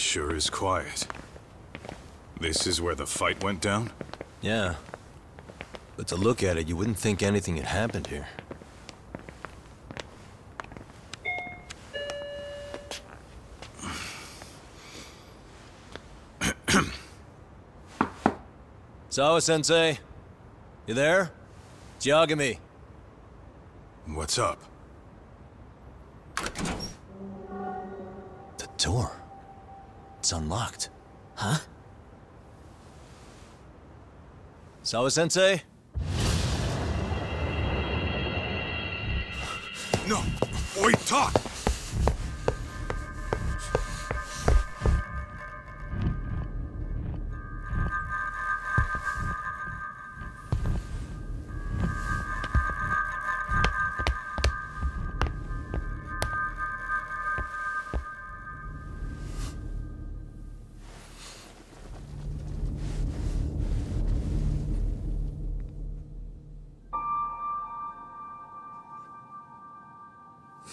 sure is quiet. This is where the fight went down? Yeah. But to look at it, you wouldn't think anything had happened here. Sawa-sensei? You there? It's Yagami. What's up? The door. It's unlocked. Huh? Sawa-sensei? No! Wait, talk!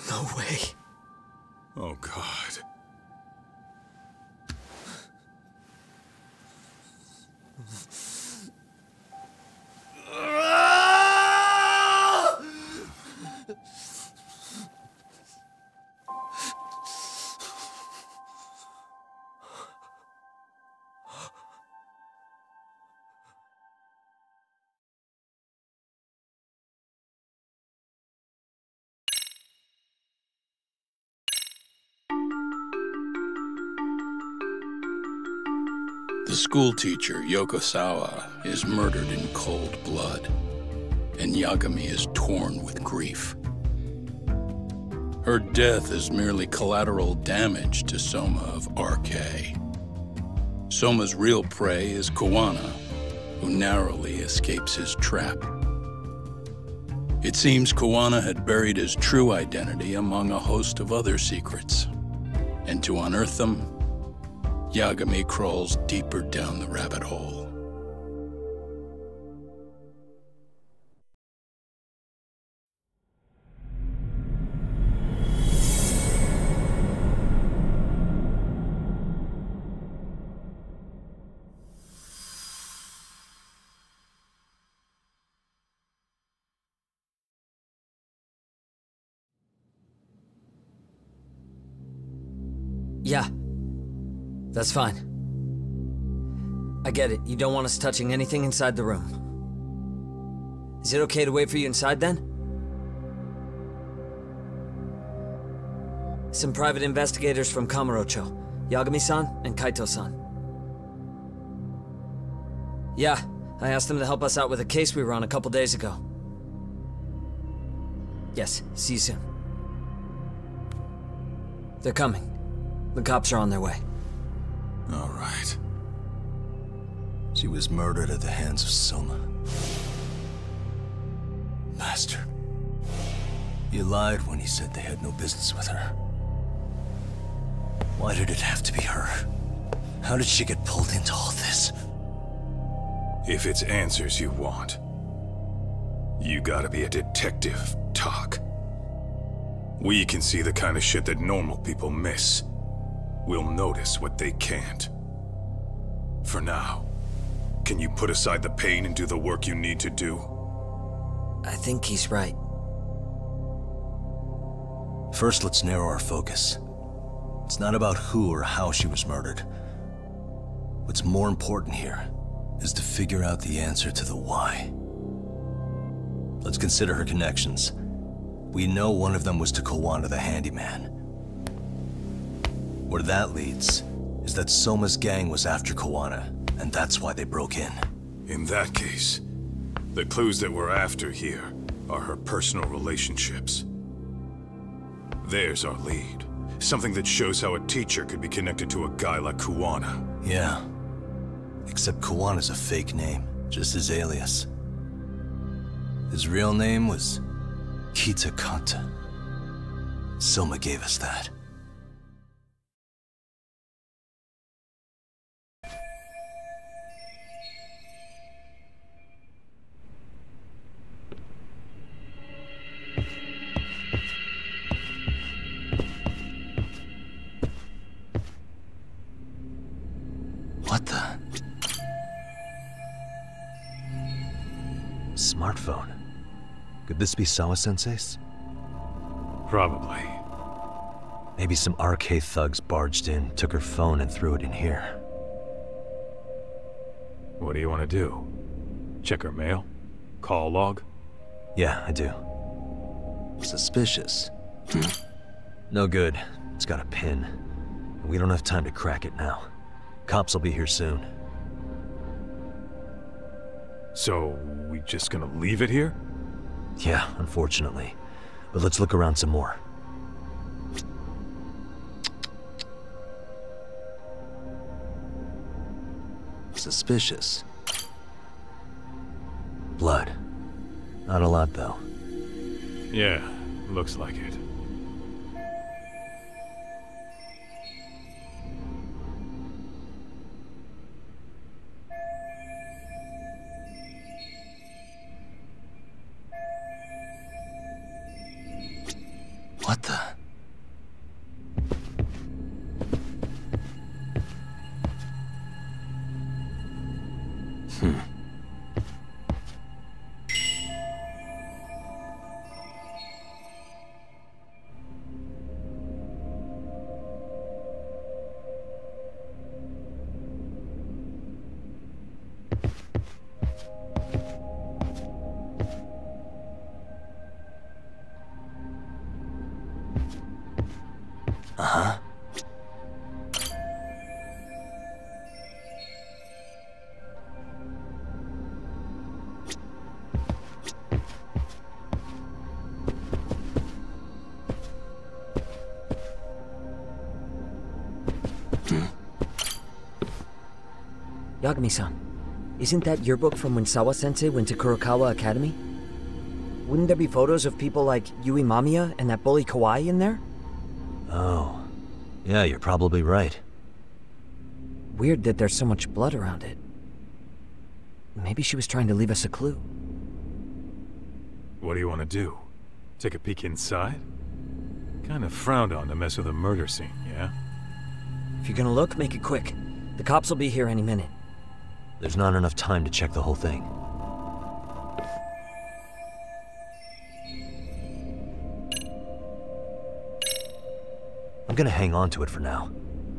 No way. Oh, God. The schoolteacher, Yoko Sawa, is murdered in cold blood, and Yagami is torn with grief. Her death is merely collateral damage to Soma of RK. Soma's real prey is Kuwana, who narrowly escapes his trap. It seems Kuwana had buried his true identity among a host of other secrets, and to unearth them, Yagami crawls deeper down the rabbit hole. Yeah. That's fine. I get it. You don't want us touching anything inside the room. Is it okay to wait for you inside, then? Some private investigators from Kamurocho. Yagami-san and Kaito-san. Yeah, I asked them to help us out with a case we were on a couple days ago. Yes, see you soon. They're coming. The cops are on their way. All right. She was murdered at the hands of Soma. Bastard. He lied when he said they had no business with her. Why did it have to be her? How did she get pulled into all this? If it's answers you want, you gotta be a detective, Talk. We can see the kind of shit that normal people miss. We'll notice what they can't. For now, can you put aside the pain and do the work you need to do? I think he's right. First, let's narrow our focus. It's not about who or how she was murdered. What's more important here is to figure out the answer to the why. Let's consider her connections. We know one of them was to Kuwana the handyman. Where that leads is that Soma's gang was after Kuwana, and that's why they broke in. In that case, the clues that we're after here are her personal relationships. There's our lead. Something that shows how a teacher could be connected to a guy like Kuwana. Yeah. Except Kuwana's a fake name, just his alias. His real name was Kitakata. Soma gave us that. What the? Smartphone. Could this be Sawa-sensei's? Probably. Maybe some RK thugs barged in, took her phone, and threw it in here. What do you want to do? Check her mail? Call log? Yeah, I do. Suspicious. No good. It's got a pin. We don't have time to crack it now. Cops will be here soon. So, we just gonna leave it here? Yeah, unfortunately. But let's look around some more. Suspicious. Blood. Not a lot, though. Yeah, looks like it. What the? Uh-huh. Yagami-san, isn't that yearbook from when Sawa-sensei went to Kurokawa Academy? Wouldn't there be photos of people like Yui Mamiya and that bully Kawaii in there? Oh. Yeah, you're probably right. Weird that there's so much blood around it. Maybe she was trying to leave us a clue. What do you want to do? Take a peek inside? Kinda frowned on to mess with a murder scene, yeah? If you're gonna look, make it quick. The cops will be here any minute. There's not enough time to check the whole thing. I'm gonna hang on to it for now.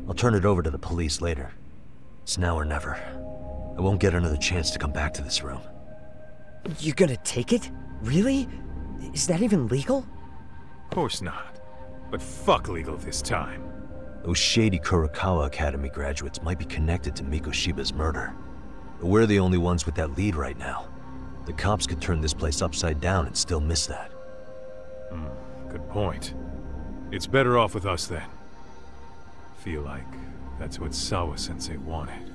I'll turn it over to the police later. It's now or never. I won't get another chance to come back to this room. You're gonna take it? Really? Is that even legal? Of course not. But fuck legal this time. Those shady Kurokawa Academy graduates might be connected to Mikoshiba's murder. But we're the only ones with that lead right now. The cops could turn this place upside down and still miss that. Good point. It's better off with us then. Feel like that's what Sawa-sensei wanted.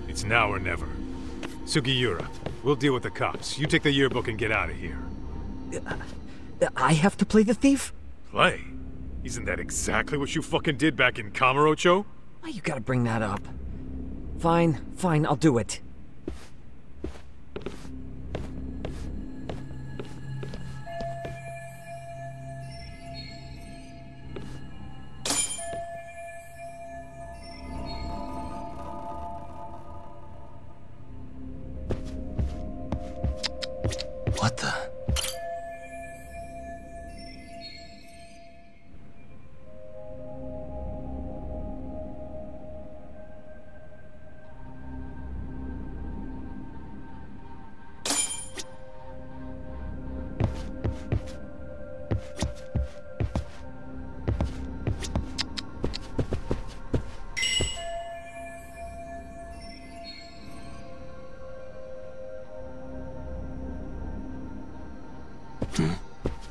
It's now or never. Sugiura, we'll deal with the cops. You take the yearbook and get out of here. I have to play the thief? Play? Isn't that exactly what you fucking did back in Kamurocho? Why you gotta bring that up? Fine, I'll do it. What the?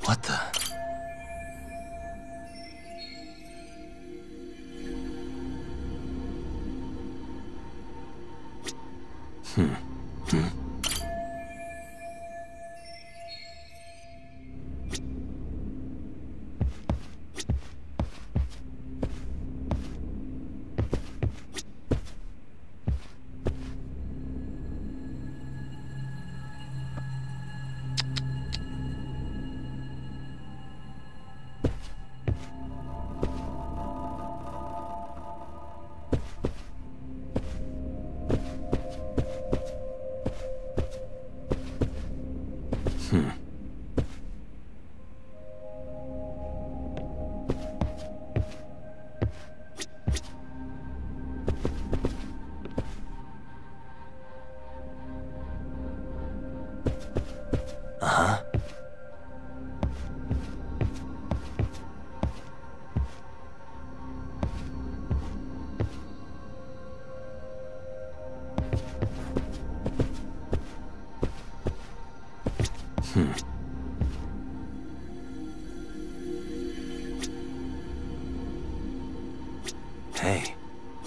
What the?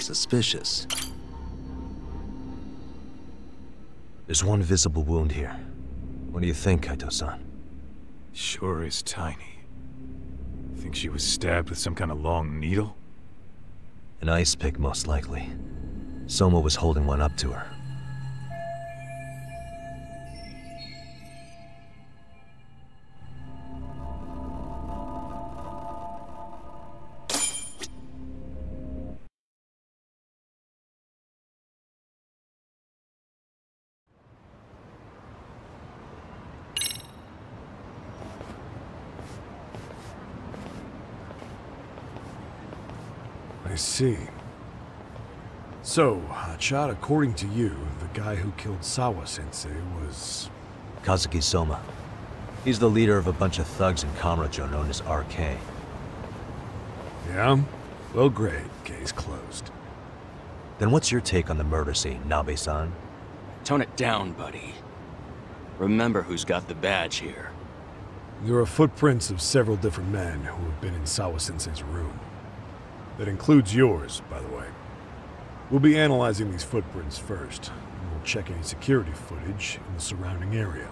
suspicious. There's one visible wound here. What do you think, Kaito-san? Sure is tiny. Think she was stabbed with some kind of long needle? An ice pick, most likely. Soma was holding one up to her. I see. So, Hotshot, according to you, the guy who killed Sawa-sensei was... Kazuki Soma. He's the leader of a bunch of thugs in Kamurocho known as RK. Yeah? Well, great. Case closed. Then what's your take on the murder scene, Nabe-san? Tone it down, buddy. Remember who's got the badge here. There are footprints of several different men who have been in Sawa-sensei's room. That includes yours, by the way. We'll be analyzing these footprints first, and we'll check any security footage in the surrounding area.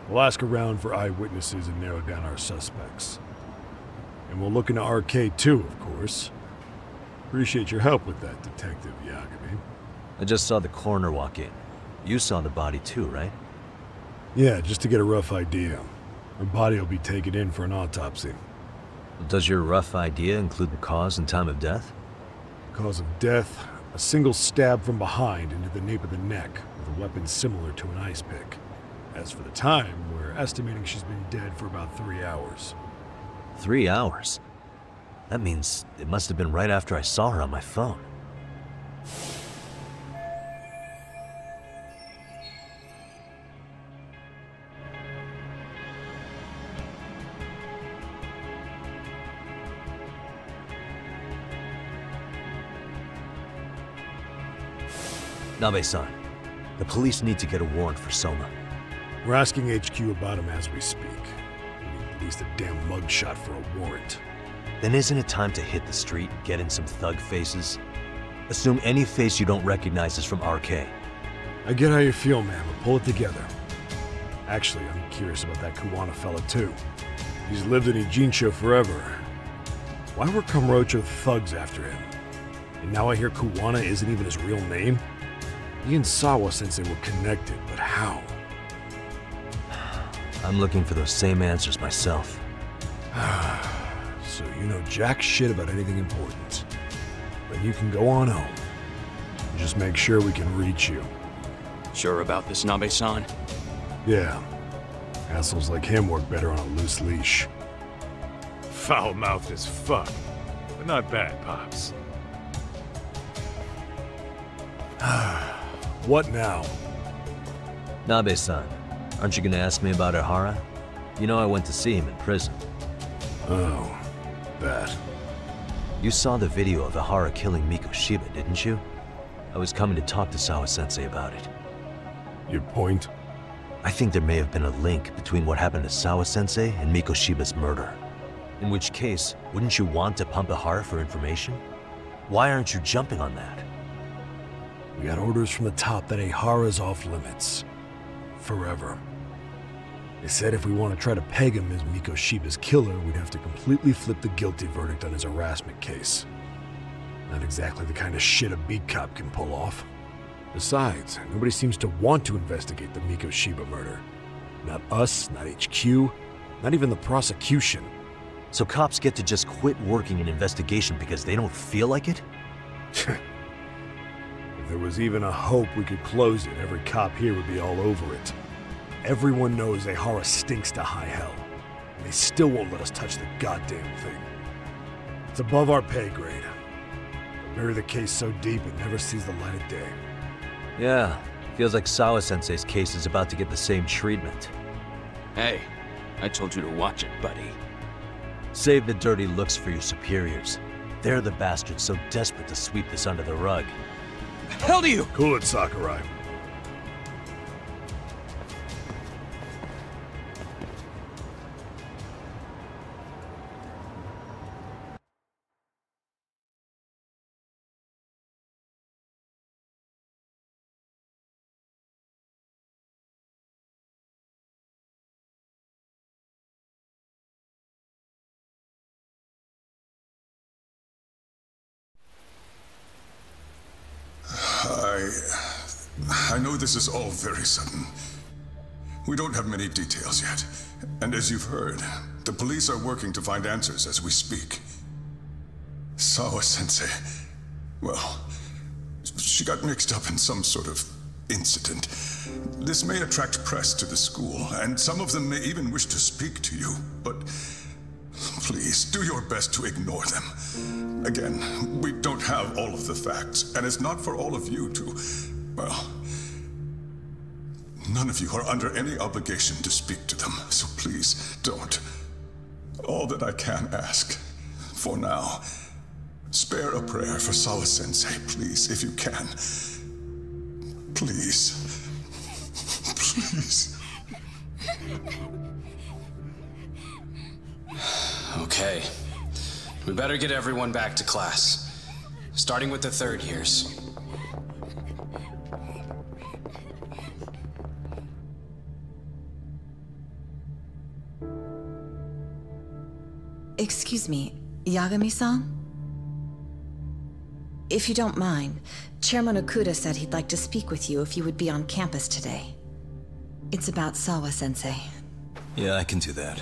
We'll ask around for eyewitnesses and narrow down our suspects. And we'll look into RK too, of course. Appreciate your help with that, Detective Yagami. I just saw the coroner walk in. You saw the body too, right? Yeah, just to get a rough idea. Her body will be taken in for an autopsy. Does your rough idea include the cause and time of death? Cause of death, a single stab from behind into the nape of the neck with a weapon similar to an ice pick. As for the time, we're estimating she's been dead for about 3 hours. 3 hours? That means it must have been right after I saw her on my phone. Nabe-san, the police need to get a warrant for Soma. We're asking HQ about him as we speak. We need at least a damn mugshot for a warrant. Then isn't it time to hit the street and get in some thug faces? Assume any face you don't recognize is from RK. I get how you feel, man, but pull it together. Actually, I'm curious about that Kuwana fella, too. He's lived in Ijincho forever. Why were Kamurocho thugs after him? And now I hear Kuwana isn't even his real name? He and Sawa-sensei were connected, but how? I'm looking for those same answers myself. So you know jack shit about anything important. But you can go on home. Just make sure we can reach you. Sure about this, Nabe-san? Yeah. Assholes like him work better on a loose leash. Foul-mouthed as fuck. But not bad, Pops. What now? Nabe-san, aren't you gonna ask me about Ehara? You know I went to see him in prison. Oh, that. You saw the video of Ehara killing Mikoshiba, didn't you? I was coming to talk to Sawa-sensei about it. Your point? I think there may have been a link between what happened to Sawa-sensei and Mikoshiba's murder. In which case, wouldn't you want to pump Ehara for information? Why aren't you jumping on that? We got orders from the top that Ehara's off limits. Forever. They said if we want to try to peg him as Mikoshiba's killer, we'd have to completely flip the guilty verdict on his harassment case. Not exactly the kind of shit a beat cop can pull off. Besides, nobody seems to want to investigate the Mikoshiba murder. Not us, not HQ, not even the prosecution. So cops get to just quit working an investigation because they don't feel like it? If there was even a hope we could close it, every cop here would be all over it. Everyone knows Ehara stinks to high hell, and they still won't let us touch the goddamn thing. It's above our pay grade. Bury the case so deep it never sees the light of day. Yeah, feels like Sawa-sensei's case is about to get the same treatment. Hey, I told you to watch it, buddy. Save the dirty looks for your superiors. They're the bastards so desperate to sweep this under the rug. The hell do you? Cool it, Sakurai. I know this is all very sudden. We don't have many details yet. And as you've heard, the police are working to find answers as we speak. Sawa-sensei, well, she got mixed up in some sort of incident. This may attract press to the school, and some of them may even wish to speak to you, but please, do your best to ignore them. Again, we don't have all of the facts, and it's not for all of you to, well, none of you are under any obligation to speak to them, so please, don't. All that I can ask, for now, spare a prayer for Sawa-sensei, please, if you can. Please. Please. Okay. We better get everyone back to class. Starting with the third years. Excuse me, Yagami-san? If you don't mind, Chairman Okuda said he'd like to speak with you if you would be on campus today. It's about Sawa-sensei. Yeah, I can do that.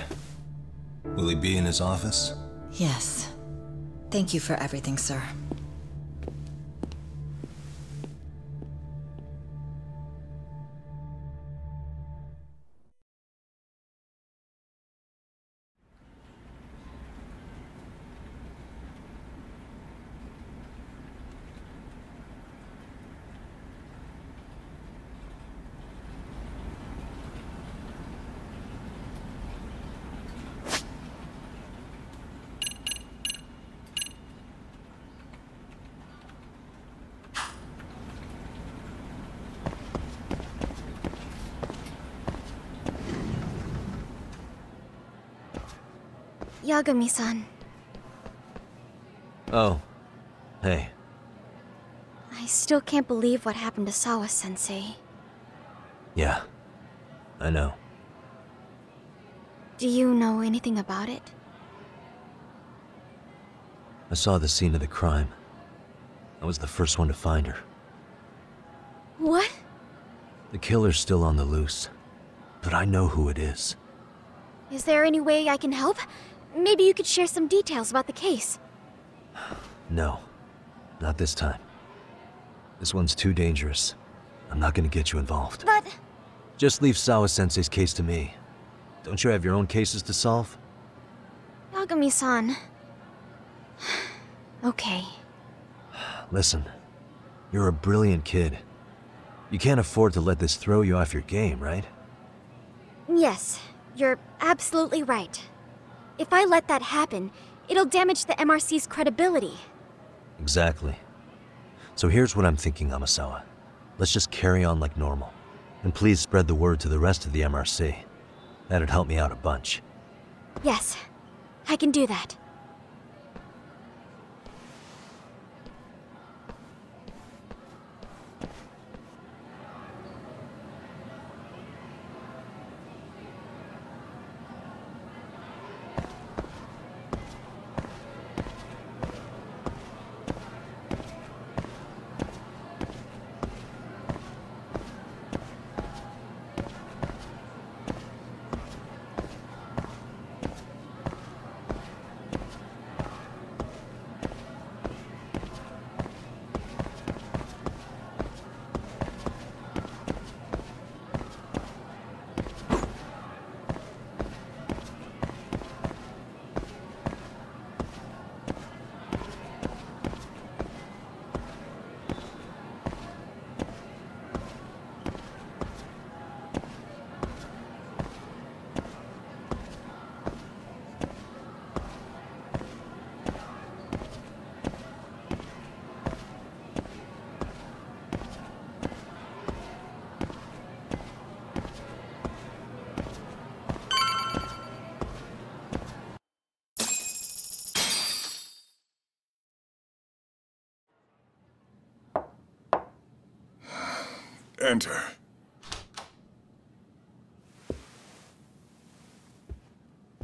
Will he be in his office? Yes. Thank you for everything, sir. Yagami-san. Oh. Hey. I still can't believe what happened to Sawa-sensei. Yeah. I know. Do you know anything about it? I saw the scene of the crime. I was the first one to find her. What? The killer's still on the loose. But I know who it is. Is there any way I can help? Maybe you could share some details about the case. No. Not this time. This one's too dangerous. I'm not gonna get you involved. But... Just leave Sawa-sensei's case to me. Don't you have your own cases to solve? Yagami-san... Okay. Listen. You're a brilliant kid. You can't afford to let this throw you off your game, right? Yes, you're absolutely right. If I let that happen, it'll damage the MRC's credibility. Exactly. So here's what I'm thinking, Amasawa. Let's just carry on like normal. And please spread the word to the rest of the MRC. That'd help me out a bunch. Yes, I can do that. Enter.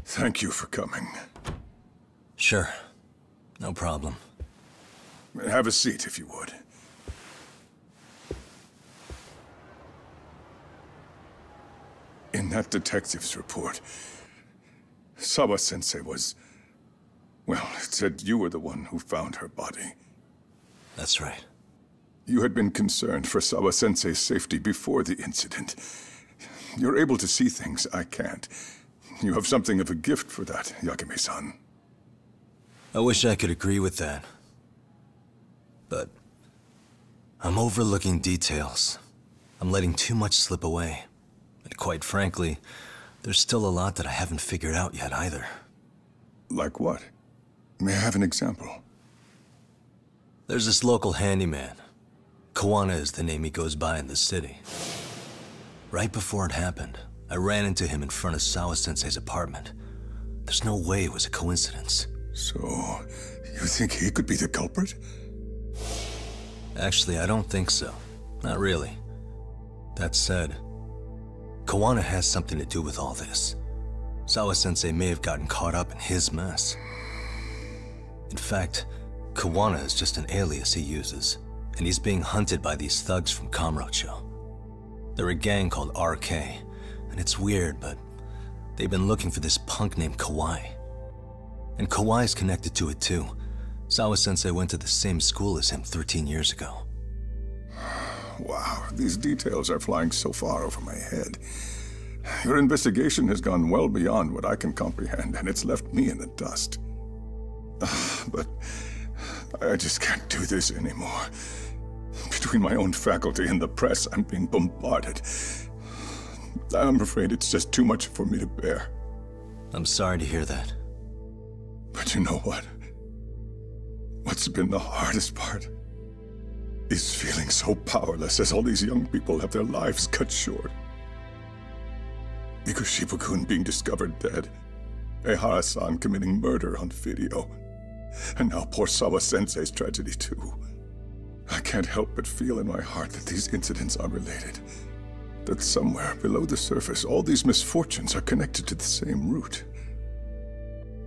Thank you for coming. Sure. No problem. Have a seat, if you would. that detective's report, Sawa-sensei was... well, it said you were the one who found her body. That's right. You had been concerned for Sawa-sensei's safety before the incident. You're able to see things I can't. You have something of a gift for that, Yagami-san. I wish I could agree with that. But I'm overlooking details. I'm letting too much slip away. And quite frankly, there's still a lot that I haven't figured out yet either. Like what? May I have an example? There's this local handyman. Kuwana is the name he goes by in the city. Right before it happened, I ran into him in front of Sawa-sensei's apartment. There's no way it was a coincidence. So, you think he could be the culprit? Actually, I don't think so. Not really. That said, Kuwana has something to do with all this. Sawa-sensei may have gotten caught up in his mess. In fact, Kuwana is just an alias he uses, and he's being hunted by these thugs from Kamurocho. They're a gang called RK, and it's weird, but they've been looking for this punk named Kawai. And Kawai's connected to it too. Sawa-sensei went to the same school as him 13 years ago. Wow, these details are flying so far over my head. Your investigation has gone well beyond what I can comprehend, and it's left me in the dust. But I just can't do this anymore. Between my own faculty and the press, I'm being bombarded. I'm afraid it's just too much for me to bear. I'm sorry to hear that. But you know what? What's been the hardest part is feeling so powerless as all these young people have their lives cut short. Ikushibukun being discovered dead, Ehara-san committing murder on video, and now poor Sawa-sensei's tragedy too. I can't help but feel in my heart that these incidents are related. That somewhere below the surface, all these misfortunes are connected to the same root.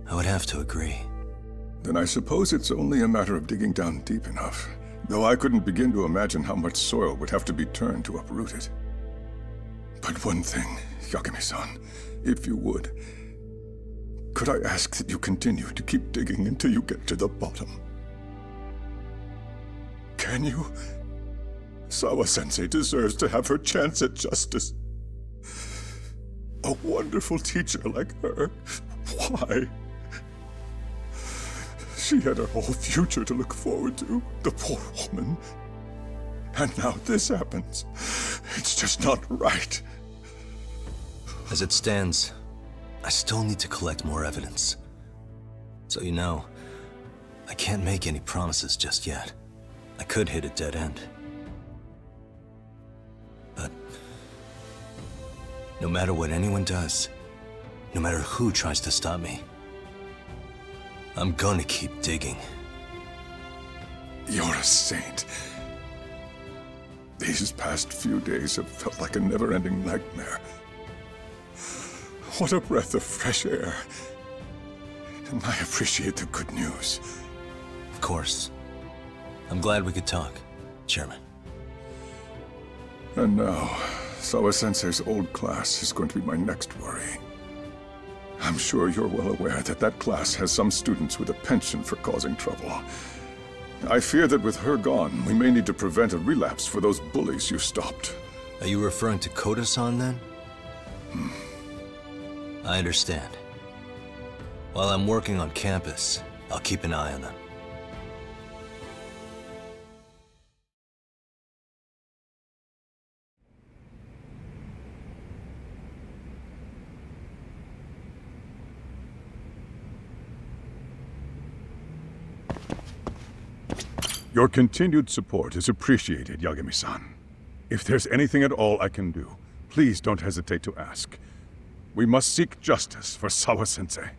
I would have to agree. Then I suppose it's only a matter of digging down deep enough, though I couldn't begin to imagine how much soil would have to be turned to uproot it. But one thing, Yagami-san, if you would, could I ask that you continue to keep digging until you get to the bottom? Can you? Sawa-sensei deserves to have her chance at justice. A wonderful teacher like her. Why? She had her whole future to look forward to, the poor woman. And now this happens. It's just not right. As it stands, I still need to collect more evidence. So you know, I can't make any promises just yet. I could hit a dead end. But no matter what anyone does, no matter who tries to stop me, I'm gonna keep digging. You're a saint. These past few days have felt like a never-ending nightmare. What a breath of fresh air. And I appreciate the good news. Of course. I'm glad we could talk, Chairman. And now, Sawa-sensei's old class is going to be my next worry. I'm sure you're well aware that that class has some students with a penchant for causing trouble. I fear that with her gone, we may need to prevent a relapse for those bullies you stopped. Are you referring to Koda-san then? I understand. While I'm working on campus, I'll keep an eye on them. Your continued support is appreciated, Yagami-san. If there's anything at all I can do, please don't hesitate to ask. We must seek justice for Sawa-sensei.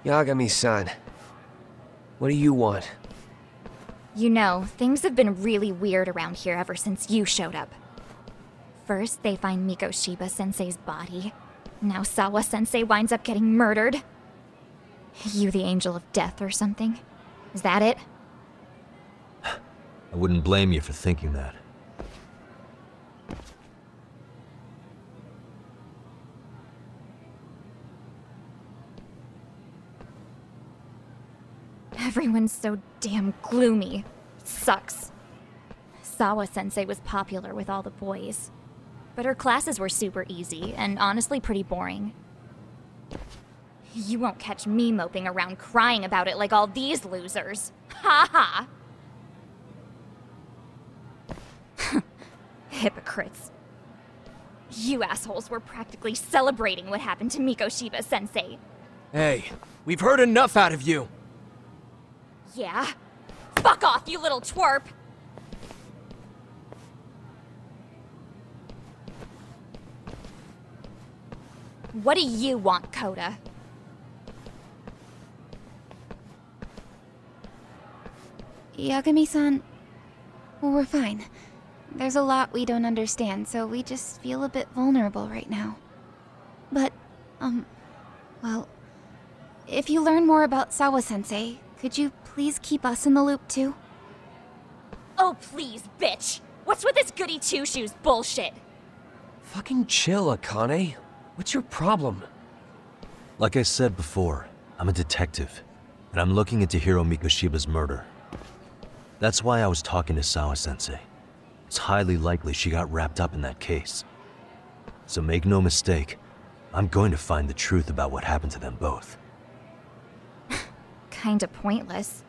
Yagami-san, what do you want? You know, things have been really weird around here ever since you showed up. First, they find Mikoshiba-sensei's body. Now Sawa-sensei winds up getting murdered. You the angel of death or something? Is that it? I wouldn't blame you for thinking that. Everyone's so damn gloomy. It sucks. Sawa-sensei was popular with all the boys. But her classes were super easy, and honestly pretty boring. You won't catch me moping around crying about it like all these losers. Ha ha! Hypocrites. You assholes were practically celebrating what happened to Mikoshiba-sensei. Hey, we've heard enough out of you! Yeah? Fuck off, you little twerp! What do you want, Coda? Yagami-san, we're fine. There's a lot we don't understand, so we just feel a bit vulnerable right now. But, well, if you learn more about Sawa-sensei, could you please keep us in the loop too? Oh please, bitch! What's with this goody two-shoes bullshit? Fucking chill, Akane. What's your problem? Like I said before, I'm a detective, and I'm looking into Hiro Mikoshiba's murder. That's why I was talking to Sawa-sensei. It's highly likely she got wrapped up in that case. So make no mistake, I'm going to find the truth about what happened to them both. Kinda pointless.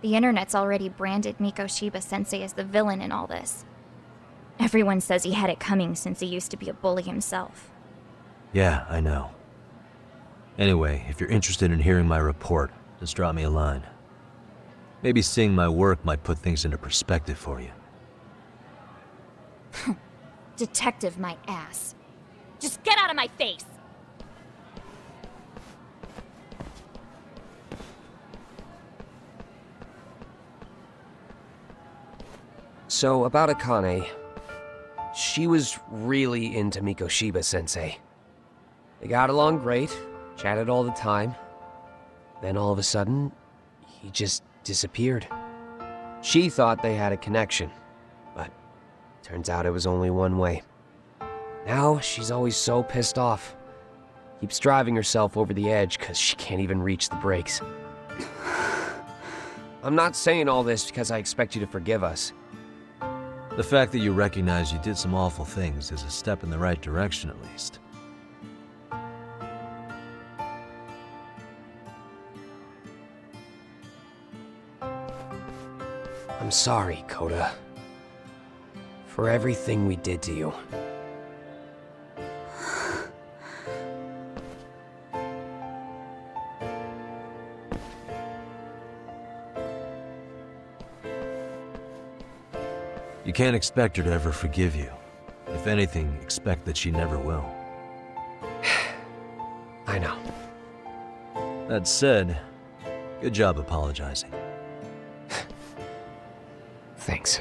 The internet's already branded Mikoshiba-sensei as the villain in all this. Everyone says he had it coming since he used to be a bully himself. Yeah, I know. Anyway, if you're interested in hearing my report, just drop me a line. Maybe seeing my work might put things into perspective for you. Detective my ass. Just get out of my face! So, about Akane, she was really into Mikoshiba-sensei. They got along great, chatted all the time. Then all of a sudden, he just disappeared. She thought they had a connection, but turns out it was only one way. Now, she's always so pissed off. Keeps driving herself over the edge because she can't even reach the brakes. I'm not saying all this because I expect you to forgive us. The fact that you recognize you did some awful things is a step in the right direction, at least. I'm sorry, Coda. For everything we did to you. You can't expect her to ever forgive you. If anything, expect that she never will. I know. That said, good job apologizing. Thanks.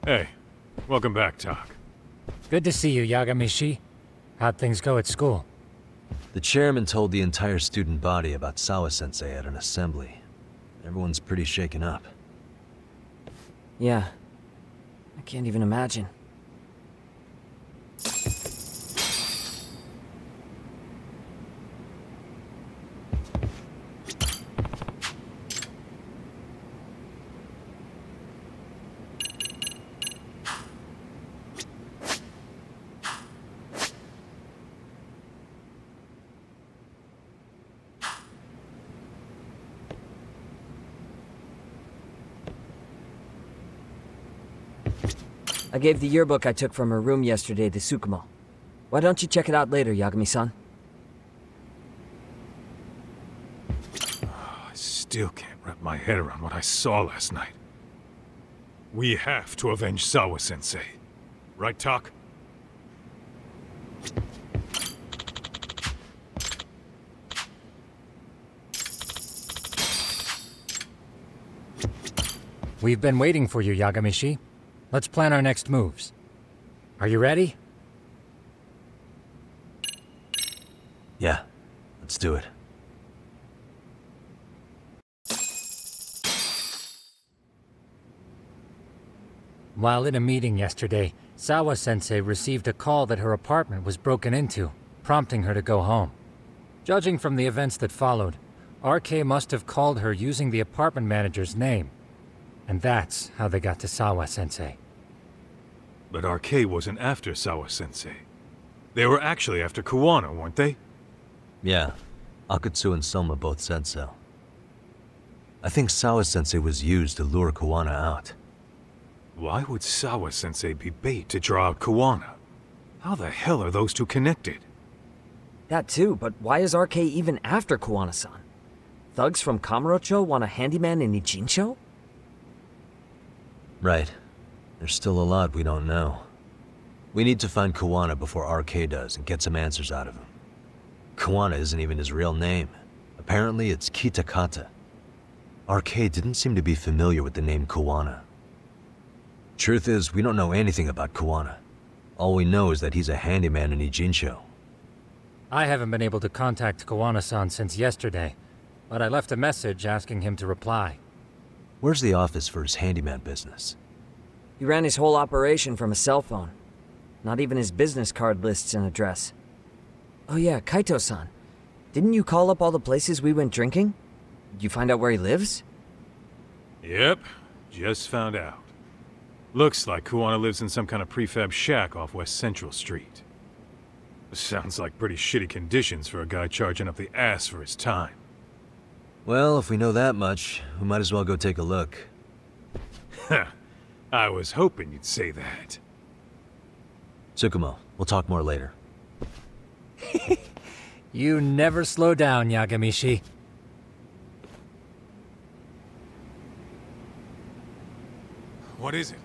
Hey, welcome back, Tak. Good to see you, Yagami. How'd things go at school? The chairman told the entire student body about Sawa-sensei at an assembly. Everyone's pretty shaken up. Yeah. I can't even imagine. I gave the yearbook I took from her room yesterday to Tsukumo. Why don't you check it out later, Yagami-san? I still can't wrap my head around what I saw last night. We have to avenge Sawa-sensei. Right, Tak? We've been waiting for you, Yagami. Let's plan our next moves. Are you ready? Yeah, let's do it. While in a meeting yesterday, Sawa-sensei received a call that her apartment was broken into, prompting her to go home. Judging from the events that followed, RK must have called her using the apartment manager's name. And that's how they got to Sawa-sensei. But RK wasn't after Sawa-sensei. They were actually after Kuwana, weren't they? Yeah, Akutsu and Soma both said so. I think Sawa-sensei was used to lure Kuwana out. Why would Sawa-sensei be bait to draw out Kuwana? How the hell are those two connected? That too, but why is RK even after Kuwana-san? Thugs from Kamurocho want a handyman in Ijincho? Right. There's still a lot we don't know. We need to find Kuwana before RK does and get some answers out of him. Kuwana isn't even his real name. Apparently it's Kitakata. RK didn't seem to be familiar with the name Kuwana. Truth is, we don't know anything about Kuwana. All we know is that he's a handyman in Ijincho. I haven't been able to contact Kuwana-san since yesterday, but I left a message asking him to reply. Where's the office for his handyman business? He ran his whole operation from a cell phone. Not even his business card lists an address. Oh yeah, Kaito-san. Didn't you call up all the places we went drinking? Did you find out where he lives? Yep, just found out. Looks like Kuwana lives in some kind of prefab shack off West Central Street. Sounds like pretty shitty conditions for a guy charging up the ass for his time. Well, if we know that much, we might as well go take a look. I was hoping you'd say that. Tsukumo, we'll talk more later. You never slow down, Yagami. What is it?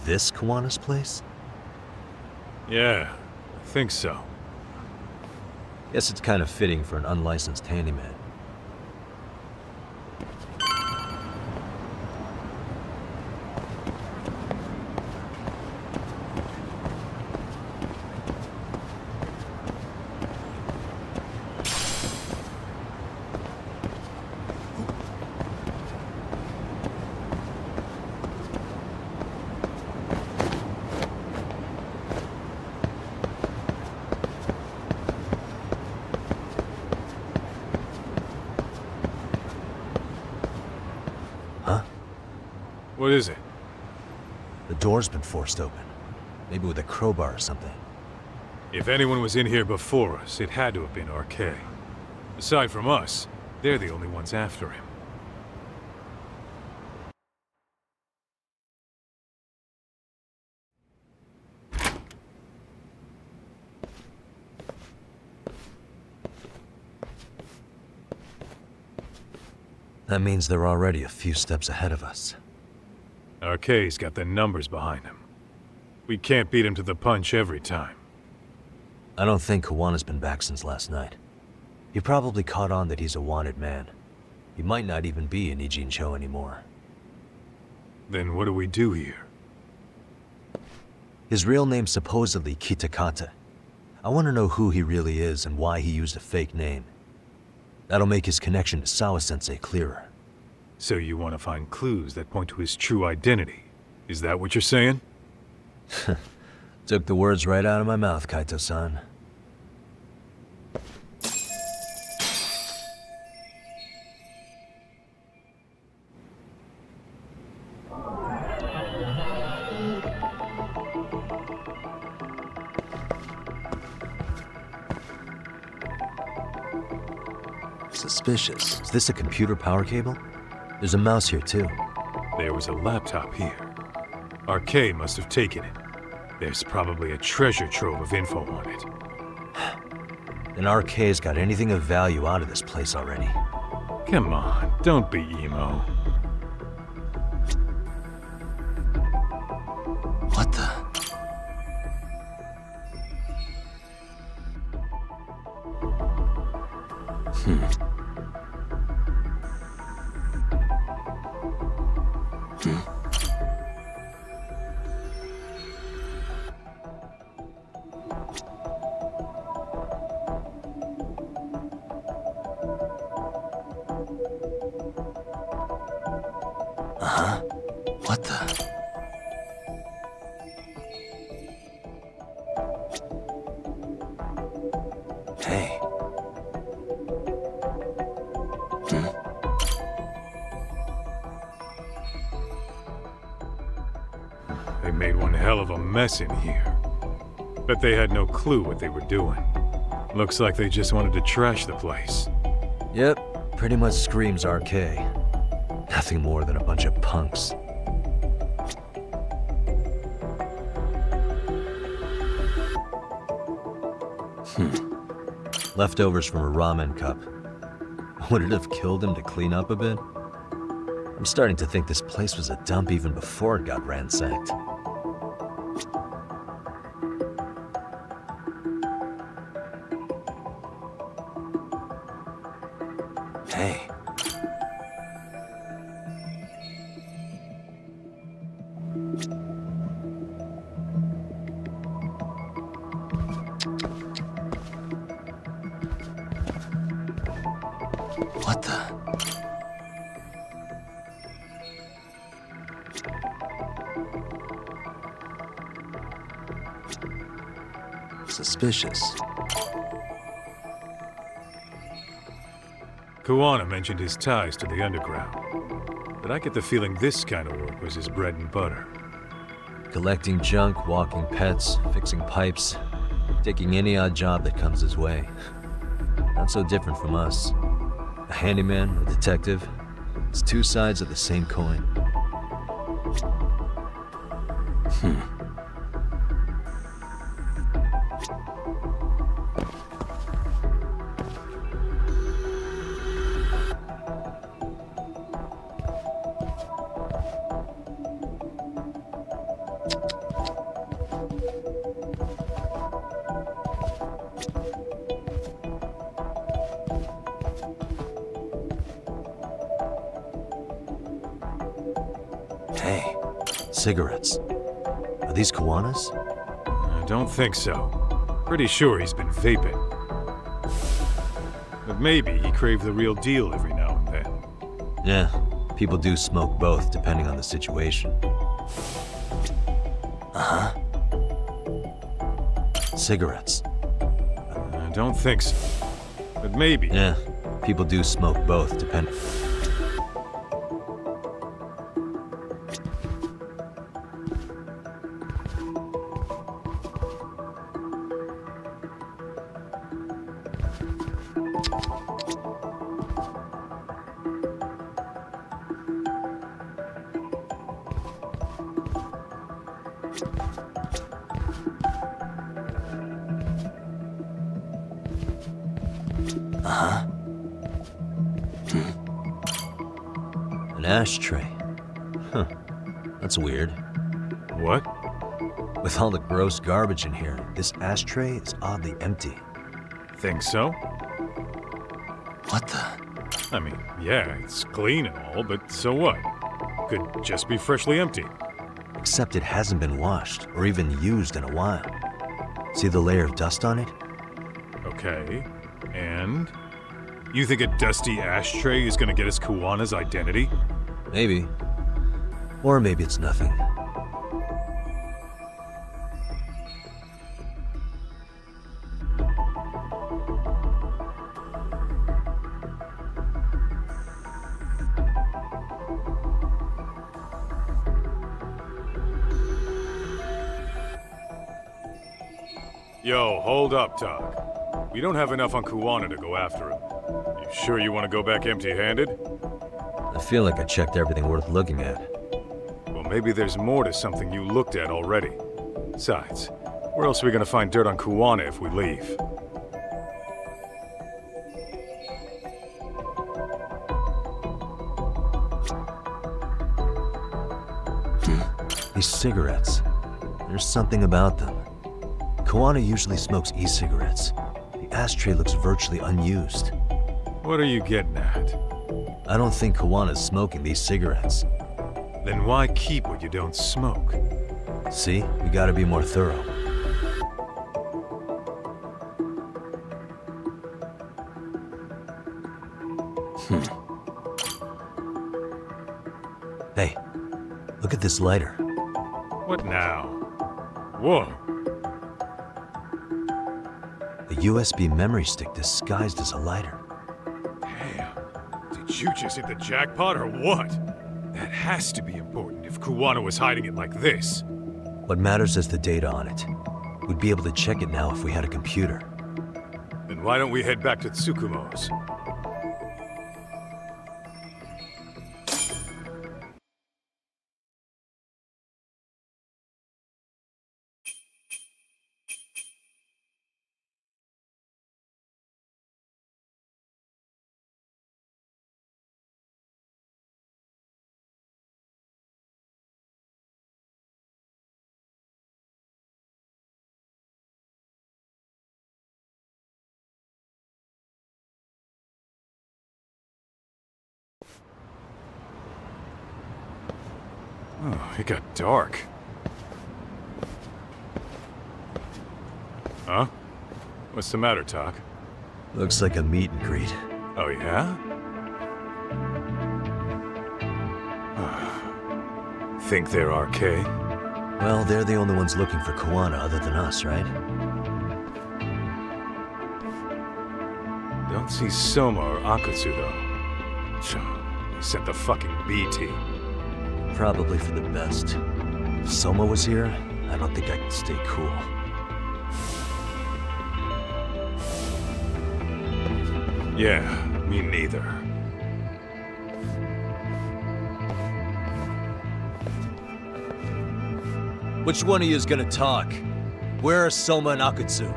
this Kuwana's place? Yeah, I think so. Guess it's kind of fitting for an unlicensed handyman. What is it? The door's been forced open. Maybe with a crowbar or something. If anyone was in here before us, it had to have been RK. Aside from us, they're the only ones after him. That means they're already a few steps ahead of us. RK's got the numbers behind him. We can't beat him to the punch every time. I don't think Kuwana's been back since last night. He probably caught on that he's a wanted man. He might not even be in Ijincho anymore. Then what do we do here? His real name's supposedly Kitakata. I want to know who he really is and why he used a fake name. That'll make his connection to Sawa-sensei clearer. So you want to find clues that point to his true identity? Is that what you're saying? Took the words right out of my mouth, Kaito-san. Suspicious. Is this a computer power cable? There's a mouse here, too. There was a laptop here. RK must have taken it. There's probably a treasure trove of info on it. Then RK's got anything of value out of this place already. Come on, don't be emo. What the? What the? Hey. They made one hell of a mess in here. Bet they had no clue what they were doing. Looks like they just wanted to trash the place. Yep, pretty much screams RK. Nothing more than a bunch of punks. Leftovers from a ramen cup. Would it have killed him to clean up a bit? I'm starting to think this place was a dump even before it got ransacked. Hey. What the? Suspicious. Kuwana mentioned his ties to the underground, but I get the feeling this kind of work was his bread and butter. Collecting junk, walking pets, fixing pipes, taking any odd job that comes his way. Not so different from us. A handyman, a detective. It's two sides of the same coin. Hey, cigarettes. Are these Kuwanas? I don't think so. Pretty sure he's been vaping. But maybe he craved the real deal every now and then. Yeah, people do smoke both depending on the situation. Uh-huh. Cigarettes. I don't think so. But maybe. Yeah, people do smoke both depending... An ashtray. Huh. That's weird. What? With all the gross garbage in here, this ashtray is oddly empty. Think so? What the? I mean, yeah, it's clean and all, but so what? Could just be freshly empty. Except it hasn't been washed, or even used in a while. See the layer of dust on it? Okay, and? You think a dusty ashtray is gonna get us Kuwana's identity? Maybe. Or maybe it's nothing. Yo, hold up, Talk. We don't have enough on Kuwana to go after him. You sure you want to go back empty-handed? I feel like I checked everything worth looking at. Well, maybe there's more to something you looked at already. Besides, where else are we gonna find dirt on Kuwana if we leave? These cigarettes. There's something about them. Kuwana usually smokes e-cigarettes. The ashtray looks virtually unused. What are you getting at? I don't think Kuwana's smoking these cigarettes. Then why keep what you don't smoke? See? We gotta be more thorough. Hey, look at this lighter. What now? Whoa. A USB memory stick disguised as a lighter. Damn. Did you just hit the jackpot or what? That has to be important if Kuwana was hiding it like this. What matters is the data on it. We'd be able to check it now if we had a computer. Then why don't we head back to Tsukumo's? Oh, it got dark. Huh? What's the matter, Talk? Looks like a meet and greet. Oh, yeah? Think they're RK? Well, they're the only ones looking for Kuwana other than us, right? Don't see Soma or Akutsu, though. They sent the fucking B team. Probably for the best. If Soma was here, I don't think I could stay cool. Yeah, me neither. Which one of you is gonna talk? Where are Soma and Akutsu?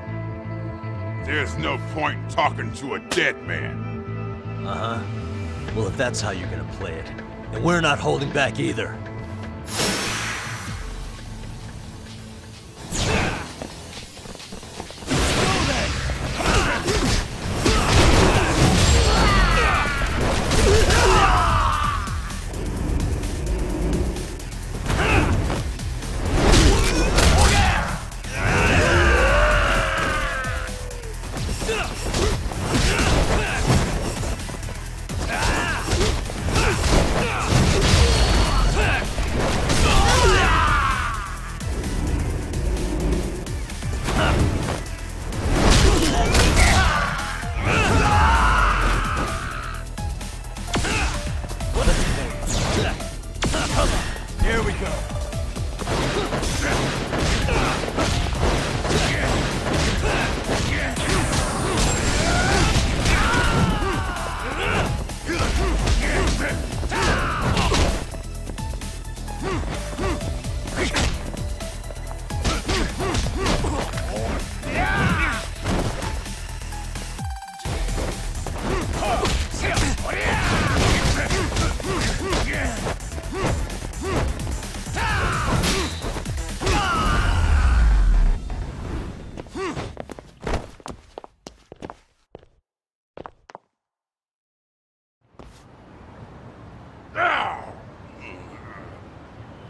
There's no point in talking to a dead man. Uh-huh. Well, if that's how you're gonna play it, then we're not holding back either.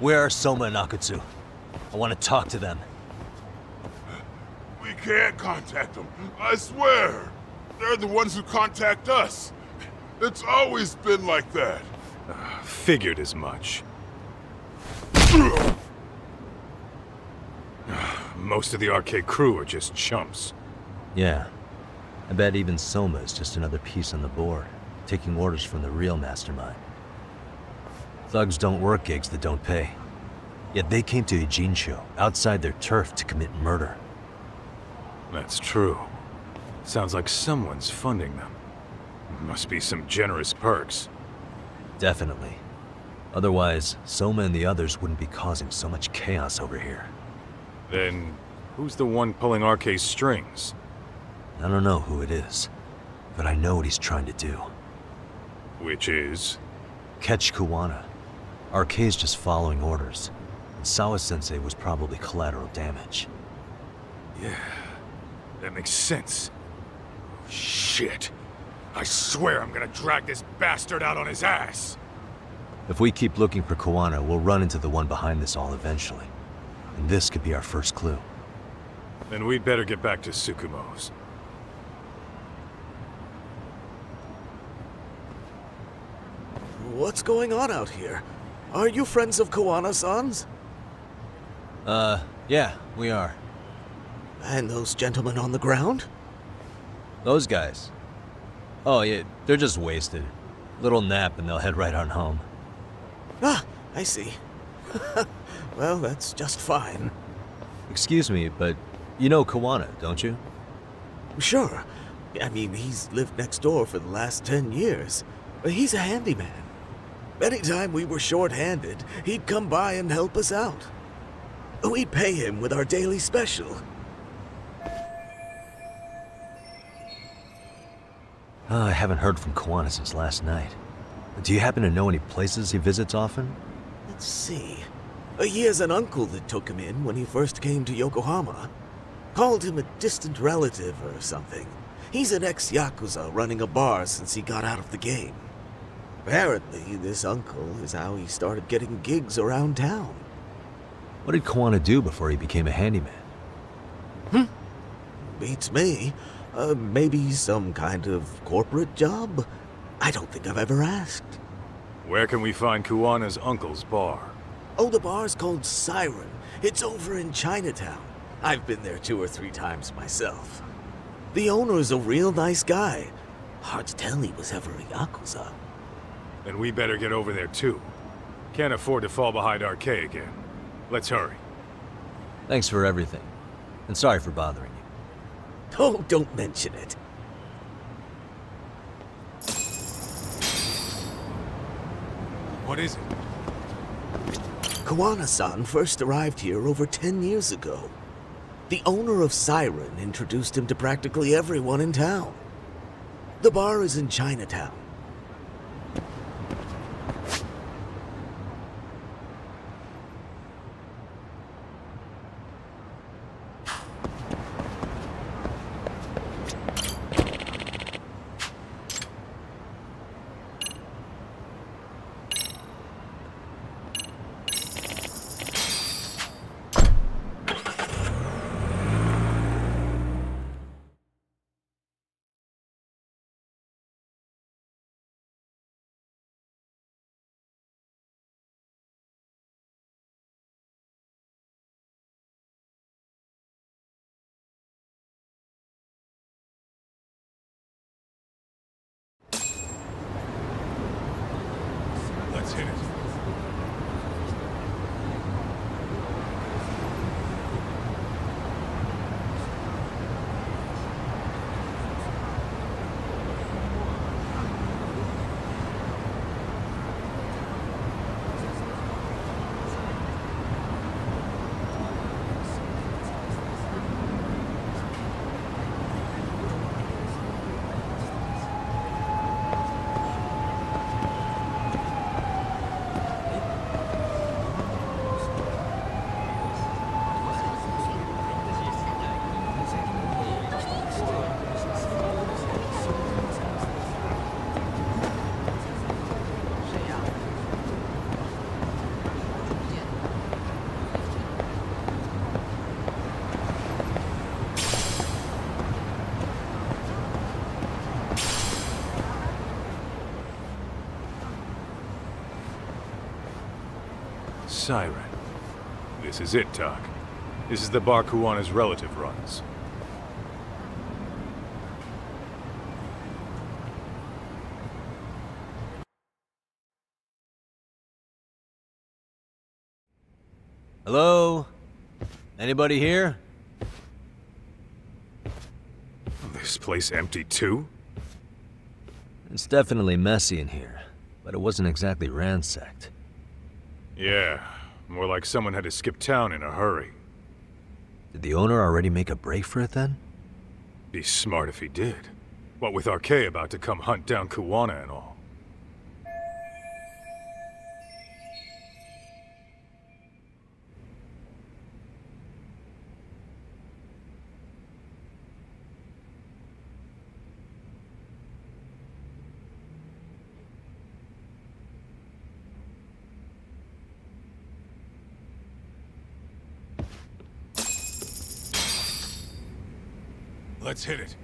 Where are Soma and Akutsu? I want to talk to them. We can't contact them, I swear. They're the ones who contact us. It's always been like that. Figured as much. Most of the arcade crew are just chumps. Yeah. I bet even Soma is just another piece on the board, taking orders from the real mastermind. Thugs don't work gigs that don't pay. Yet they came to Ijincho, outside their turf, to commit murder. That's true. Sounds like someone's funding them. Must be some generous perks. Definitely. Otherwise, Soma and the others wouldn't be causing so much chaos over here. Then, who's the one pulling RK's strings? I don't know who it is, but I know what he's trying to do. Which is? Catch Kuwana. RK's just following orders, and Sawa-sensei was probably collateral damage. Yeah, that makes sense. Shit. I swear I'm gonna drag this bastard out on his ass! If we keep looking for Kuwana, we'll run into the one behind this all eventually. And this could be our first clue. Then we'd better get back to Tsukumo's. What's going on out here? Are you friends of Kuwana-san's? Yeah, we are. And those gentlemen on the ground? Those guys? Oh, yeah, they're just wasted. Little nap and they'll head right on home. Ah, I see. Well, that's just fine. Excuse me, but you know Kuwana, don't you? Sure. I mean, he's lived next door for the last 10 years. He's a handyman. Anytime we were short-handed, he'd come by and help us out. We'd pay him with our daily special. I haven't heard from Kuwana since last night. Do you happen to know any places he visits often? Let's see. He has an uncle that took him in when he first came to Yokohama. Called him a distant relative or something. He's an ex-Yakuza running a bar since he got out of the game. Apparently, this uncle is how he started getting gigs around town. What did Kuwana do before he became a handyman? Beats me. Maybe some kind of corporate job? I don't think I've ever asked. Where can we find Kuwana's uncle's bar? Oh, the bar's called Siren. It's over in Chinatown. I've been there 2 or 3 times myself. The owner's a real nice guy. Hard to tell he was ever a Yakuza. Then we better get over there too. Can't afford to fall behind RK again. Let's hurry. Thanks for everything. And sorry for bothering you. Oh, don't mention it. What is it? Kuwana-san first arrived here over 10 years ago. The owner of Siren introduced him to practically everyone in town. The bar is in Chinatown. Siren. This is it, Doc. This is the bar Kuwana's relative runs. Hello? Anybody here? This place empty too? It's definitely messy in here, but it wasn't exactly ransacked. Yeah, more like someone had to skip town in a hurry. Did the owner already make a break for it then? Be smart if he did. What with RK about to come hunt down Kuwana and all. Let's hit it.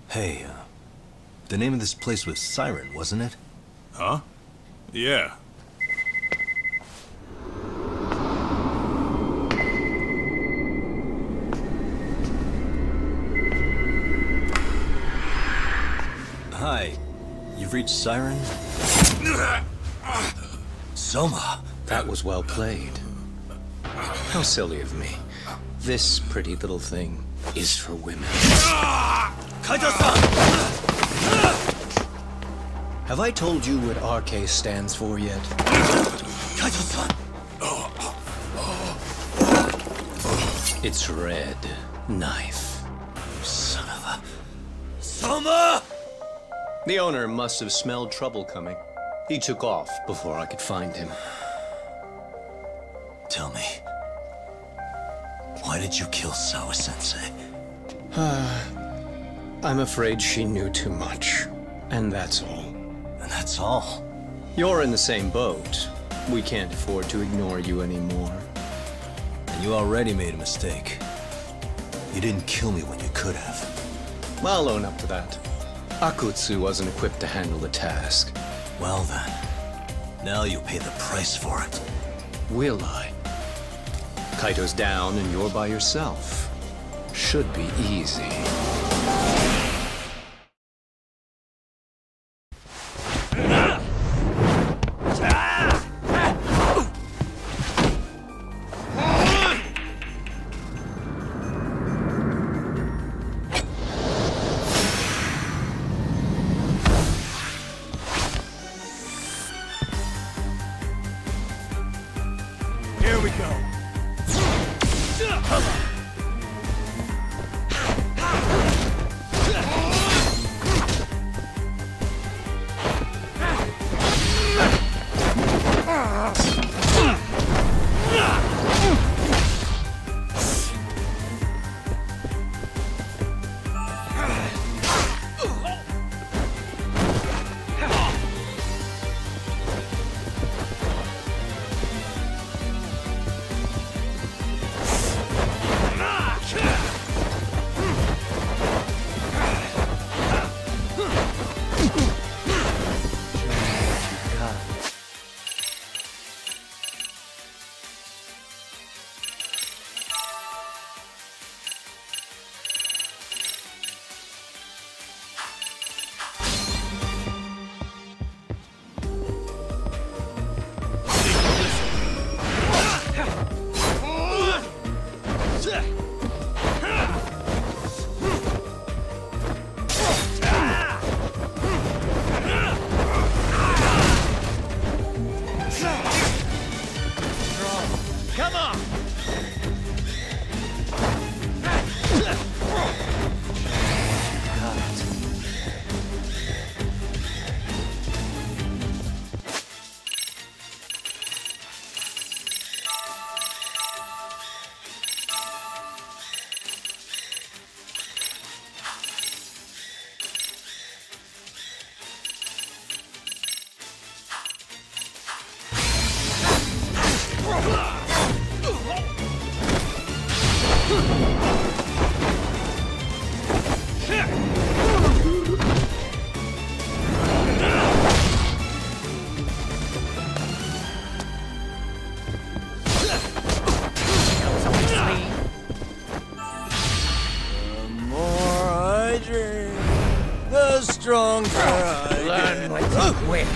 Hey, the name of this place was Siren, wasn't it? Huh? Yeah. Hi. You've reached Siren? Soma. That was well played. How silly of me. This pretty little thing is for women. Kaito-san! Have I told you what RK stands for yet? Kaito-san! It's Red Knife. Son of a... Soma! The owner must have smelled trouble coming. He took off before I could find him. Tell me, why did you kill Sawa-sensei? I'm afraid she knew too much. And that's all. And that's all? You're in the same boat. We can't afford to ignore you anymore. And you already made a mistake. You didn't kill me when you could have. I'll own up to that. Akutsu wasn't equipped to handle the task. Well then, now you'll pay the price for it. Will I? Kaito's down and you're by yourself. Should be easy. Here we go. Come on! Got it. Stronger I learn what you quit.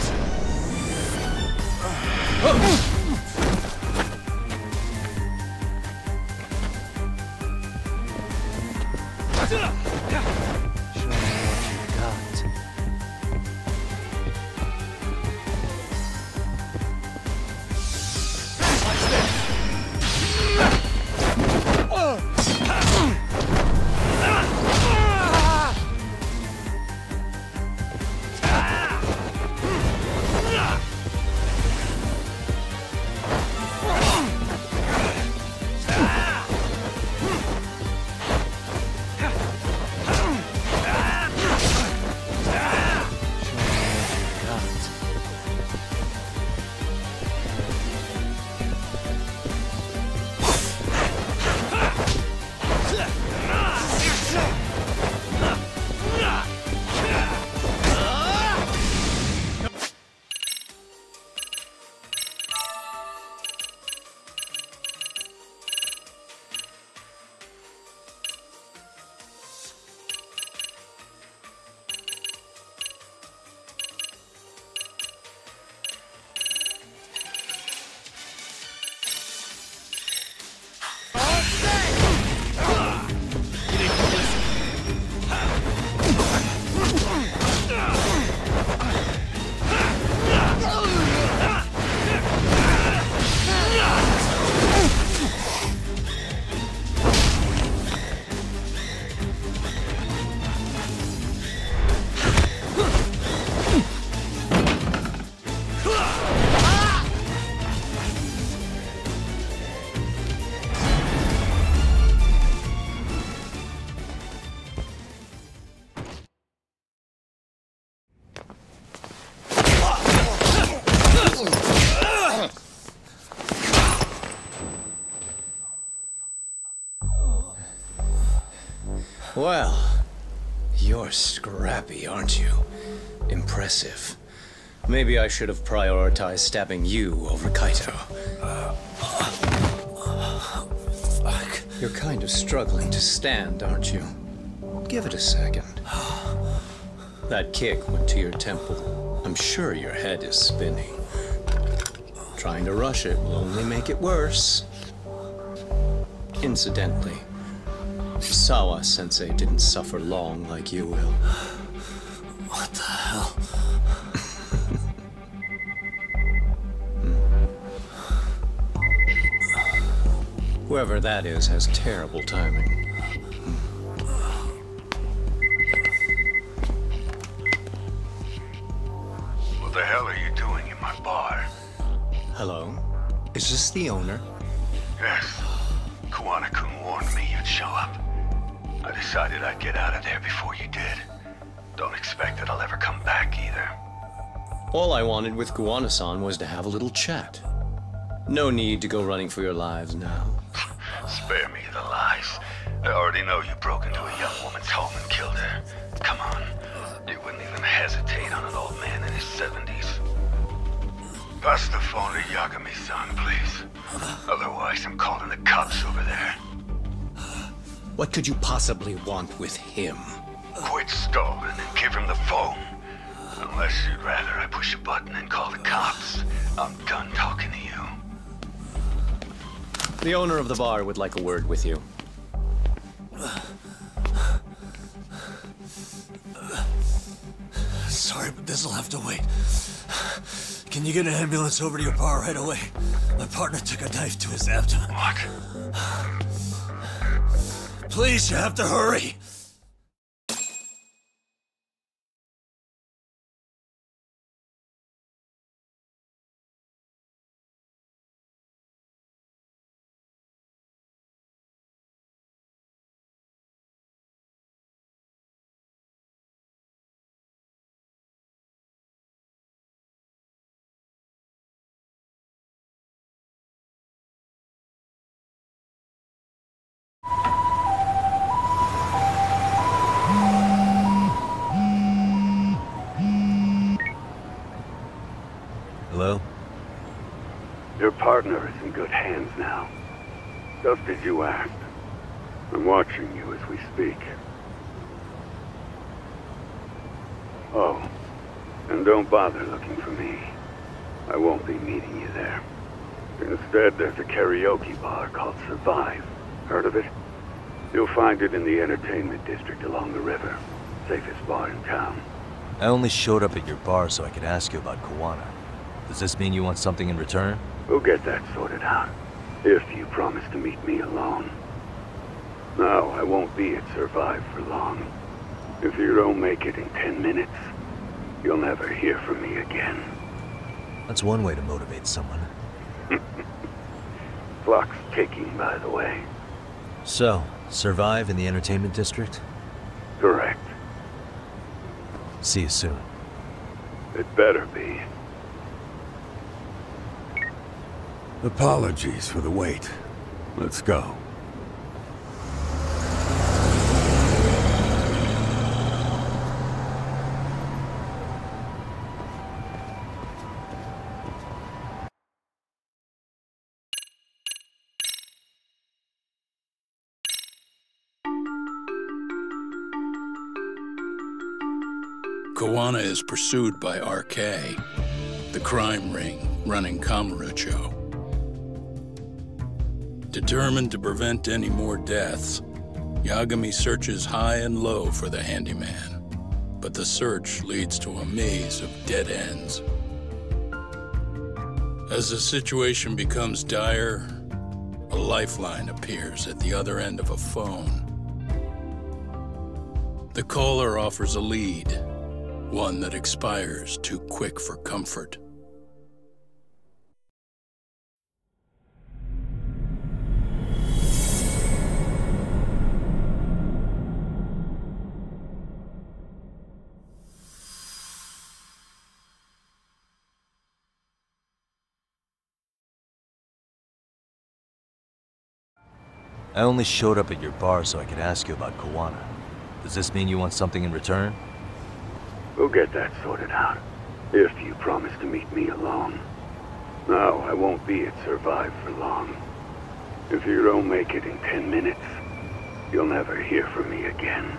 Well, you're scrappy, aren't you? Impressive. Maybe I should have prioritized stabbing you over Kaito. Fuck. You're kind of struggling to stand, aren't you? Give it a second. That kick went to your temple. I'm sure your head is spinning. Trying to rush it will only make it worse. Incidentally, Sawa-sensei didn't suffer long like you will. What the hell? Whoever that is has terrible timing. What the hell are you doing in my bar? Hello? Is this the owner? Yes. Kuwana-kun warned me you'd show up. I decided I'd get out of there before you did. Don't expect that I'll ever come back either. All I wanted with Kuwana-san was to have a little chat. No need to go running for your lives now. Spare me the lies. I already know you broke into a young woman's home and killed her. Come on. You wouldn't even hesitate on an old man in his 70s. Pass the phone to Yagami-san, please. Otherwise, I'm calling the cops over there. What could you possibly want with him? Quit stalling and give him the phone. Unless you'd rather I push a button and call the cops. I'm done talking to you. The owner of the bar would like a word with you. Sorry, but this'll have to wait. Can you get an ambulance over to your bar right away? My partner took a knife to his abdomen. What? Please, you have to hurry! Hello? Your partner is in good hands now. Just as you asked. I'm watching you as we speak. Oh, and don't bother looking for me. I won't be meeting you there. Instead, there's a karaoke bar called Survive. Heard of it? You'll find it in the entertainment district along the river. Safest bar in town. I only showed up at your bar so I could ask you about Kuwana. Does this mean you want something in return? We'll get that sorted out. If you promise to meet me alone. No, I won't be at Survive for long. If you don't make it in 10 minutes, you'll never hear from me again. That's one way to motivate someone. Clock's ticking, by the way. So, Survive in the entertainment district? Correct. See you soon. It better be. Apologies for the wait. Let's go. Kuwana is pursued by RK, the crime ring running Kamurocho. Determined to prevent any more deaths, Yagami searches high and low for the handyman, but the search leads to a maze of dead ends. As the situation becomes dire, a lifeline appears at the other end of a phone. The caller offers a lead, one that expires too quick for comfort. I only showed up at your bar so I could ask you about Kuwana. Does this mean you want something in return? We'll get that sorted out. If you promise to meet me alone. No, I won't be at Survive for long. If you don't make it in 10 minutes, you'll never hear from me again.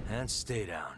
And stay down.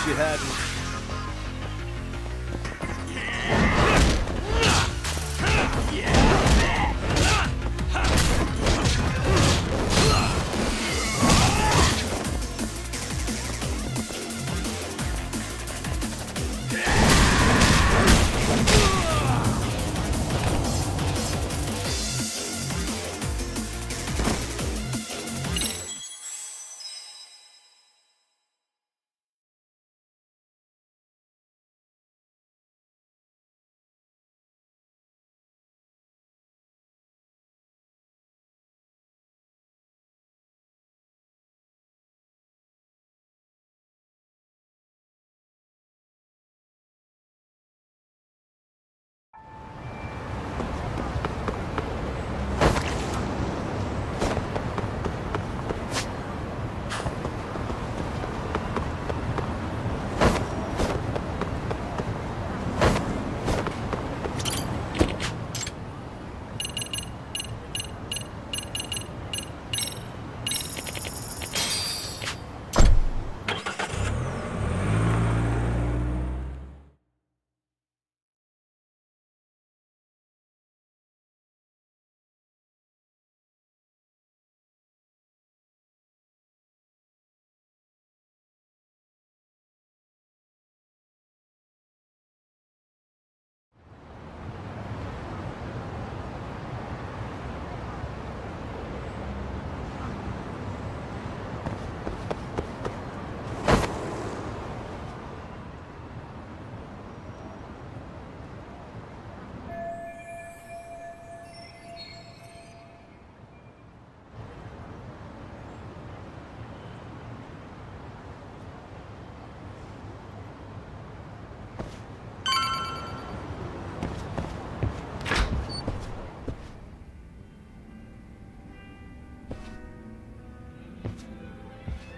you hadn't.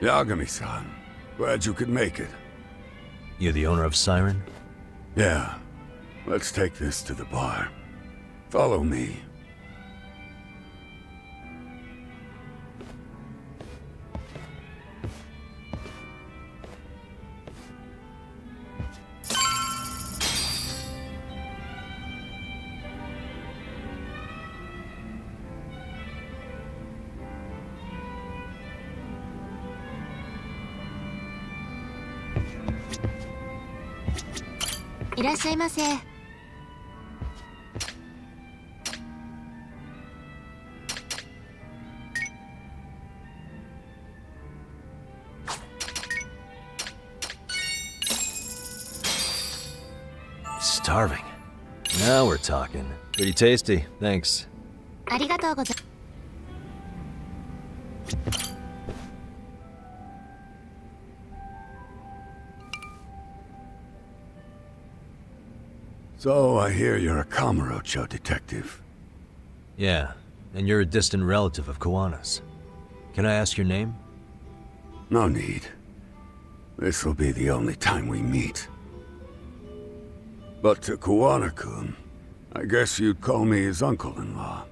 Yagami-san, glad you could make it. You're the owner of Siren? Yeah. Let's take this to the bar. Follow me. Starving. Now we're talking. Pretty tasty, thanks. So, I hear you're a Kamurocho detective. Yeah, and you're a distant relative of Kuwana's. Can I ask your name? No need. This'll be the only time we meet. But to Kuwana-kun, I guess you'd call me his uncle-in-law.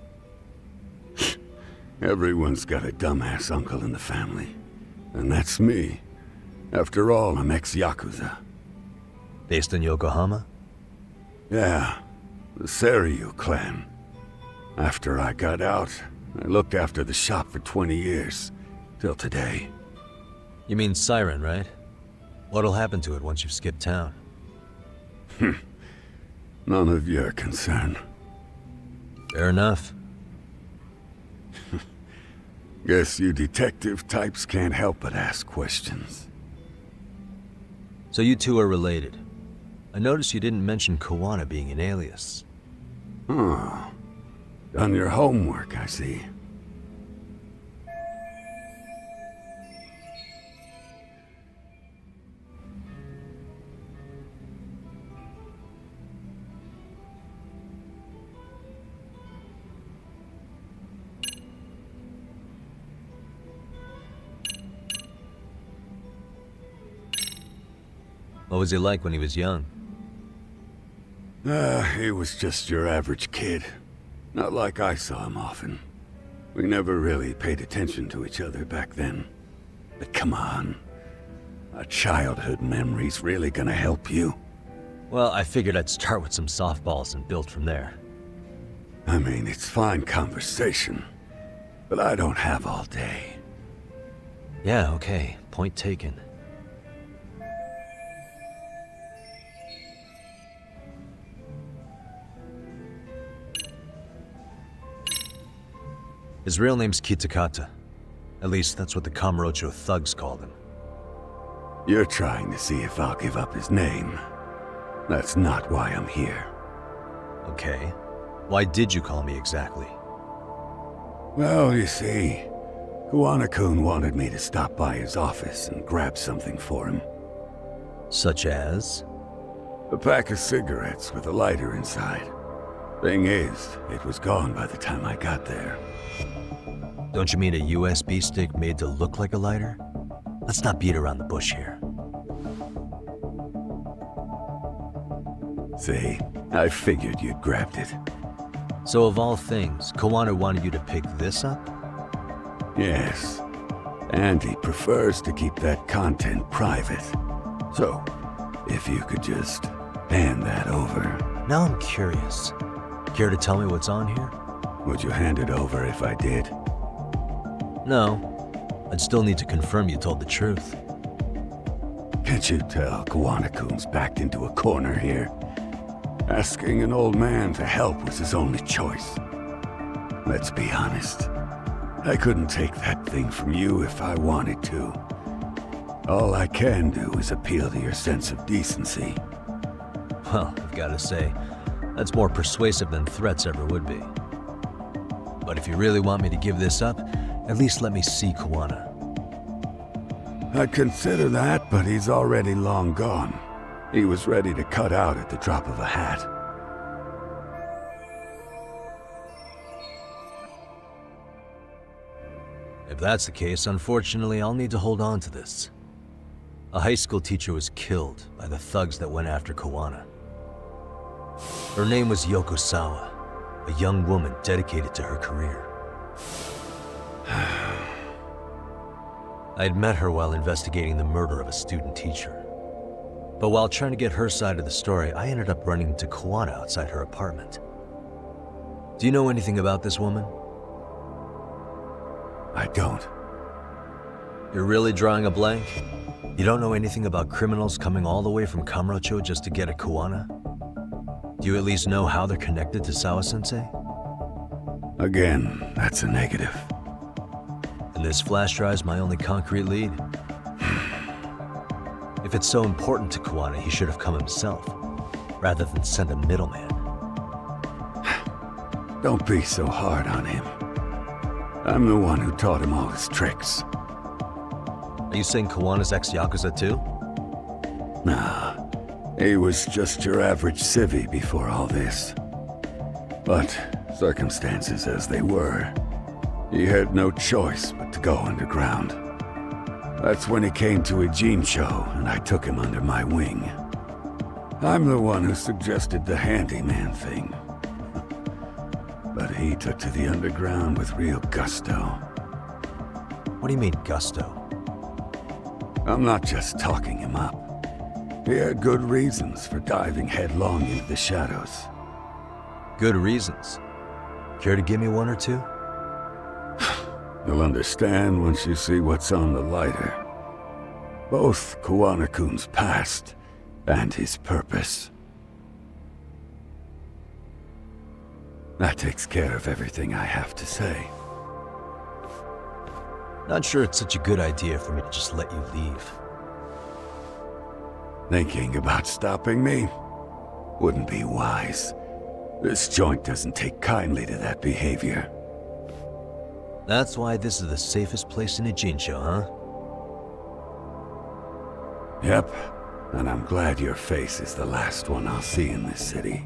Everyone's got a dumbass uncle in the family. And that's me. After all, I'm ex-Yakuza. Based in Yokohama? Yeah, the Seiryu clan. After I got out, I looked after the shop for 20 years. Till today. You mean Siren, right? What'll happen to it once you've skipped town? None of your concern. Fair enough. Guess you detective types can't help but ask questions. So you two are related. I noticed you didn't mention Kuwana being an alias. Oh. Done your homework, I see. What was he like when he was young? He was just your average kid. Not like I saw him often. We never really paid attention to each other back then. But come on. A childhood memory's really gonna help you? Well, I figured I'd start with some softballs and build from there. I mean, it's fine conversation, but I don't have all day. Yeah, okay. Point taken. His real name's Kitakata. At least that's what the Kamurocho thugs called him. You're trying to see if I'll give up his name. That's not why I'm here. Okay. Why did you call me exactly? Well, you see, Kuwana-kun wanted me to stop by his office and grab something for him. Such as? A pack of cigarettes with a lighter inside. Thing is, it was gone by the time I got there. Don't you mean a USB stick made to look like a lighter? Let's not beat around the bush here. See, I figured you'd grabbed it. So of all things, Kuwana wanted you to pick this up? Yes. And he prefers to keep that content private. So, if you could just hand that over. Now I'm curious. Care to tell me what's on here? Would you hand it over if I did? No. I'd still need to confirm you told the truth. Can't you tell Kuwana-kun's backed into a corner here? Asking an old man to help was his only choice. Let's be honest. I couldn't take that thing from you if I wanted to. All I can do is appeal to your sense of decency. Well, I've got to say, that's more persuasive than threats ever would be. But if you really want me to give this up, at least let me see Kuwana. I'd consider that, but he's already long gone. He was ready to cut out at the drop of a hat. If that's the case, unfortunately, I'll need to hold on to this. A high school teacher was killed by the thugs that went after Kuwana. Her name was Yoko Sawa, a young woman dedicated to her career. I'd met her while investigating the murder of a student teacher. But while trying to get her side of the story, I ended up running into Kuwana outside her apartment. Do you know anything about this woman? I don't. You're really drawing a blank? You don't know anything about criminals coming all the way from Kamurocho just to get at Kuwana? Do you at least know how they're connected to Sawa-sensei? Again, that's a negative. And this flash drive's my only concrete lead. If it's so important to Kuwana, he should have come himself, rather than send a middleman. Don't be so hard on him. I'm the one who taught him all his tricks. Are you saying Kuwana's ex-Yakuza too? Nah, he was just your average civvy before all this. But circumstances as they were, he had no choice but to go underground. That's when he came to a Jin show, and I took him under my wing. I'm the one who suggested the handyman thing. But he took to the underground with real gusto. What do you mean, gusto? I'm not just talking him up. He had good reasons for diving headlong into the shadows. Good reasons? Care to give me one or two? You'll understand once you see what's on the lighter. Both Kuwana-kun's past and his purpose. That takes care of everything I have to say. Not sure it's such a good idea for me to just let you leave. Thinking about stopping me? Wouldn't be wise. This joint doesn't take kindly to that behavior. That's why this is the safest place in a Jinsho, huh? Yep, and I'm glad your face is the last one I'll see in this city.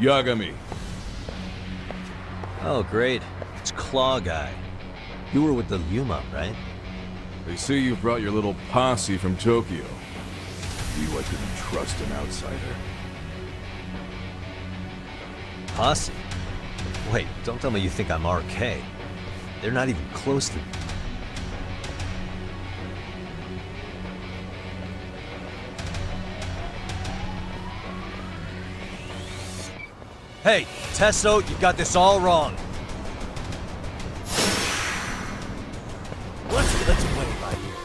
Yagami. Oh, great. It's Claw Guy. You were with the Yuma, right? They say you brought your little posse from Tokyo. You, I couldn't trust an outsider. Posse? Wait, don't tell me you think I'm RK. They're not even close to... Hey, Tesso, you got this all wrong. Let's wait by here.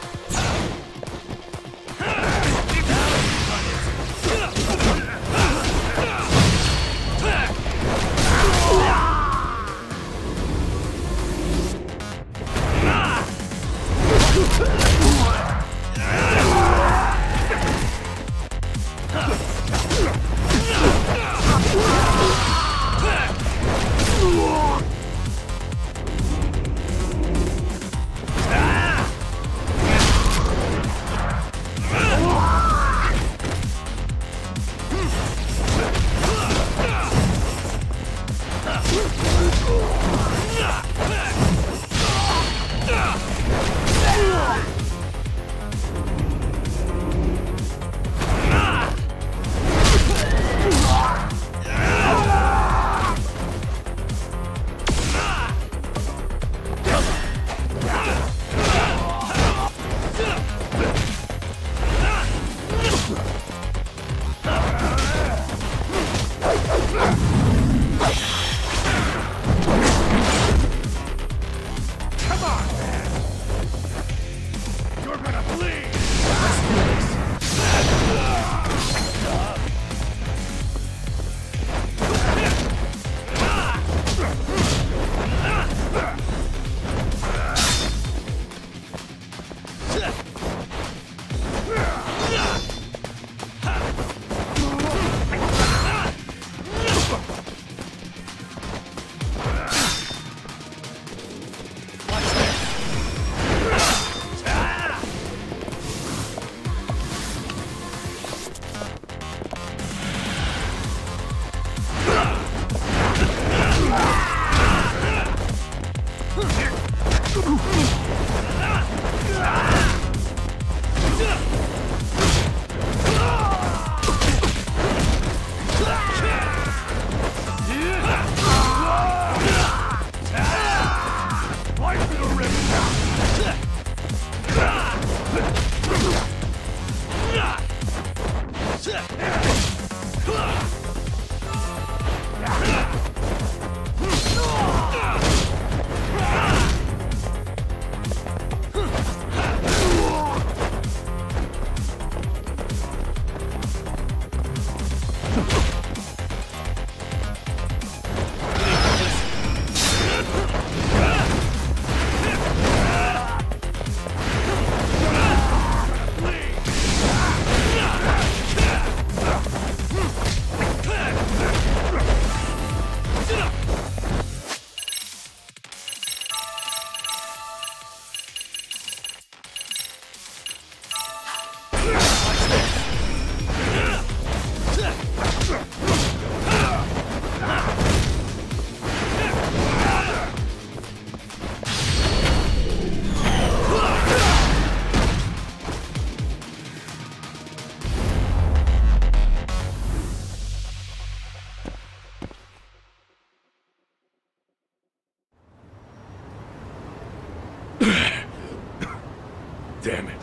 Damn it.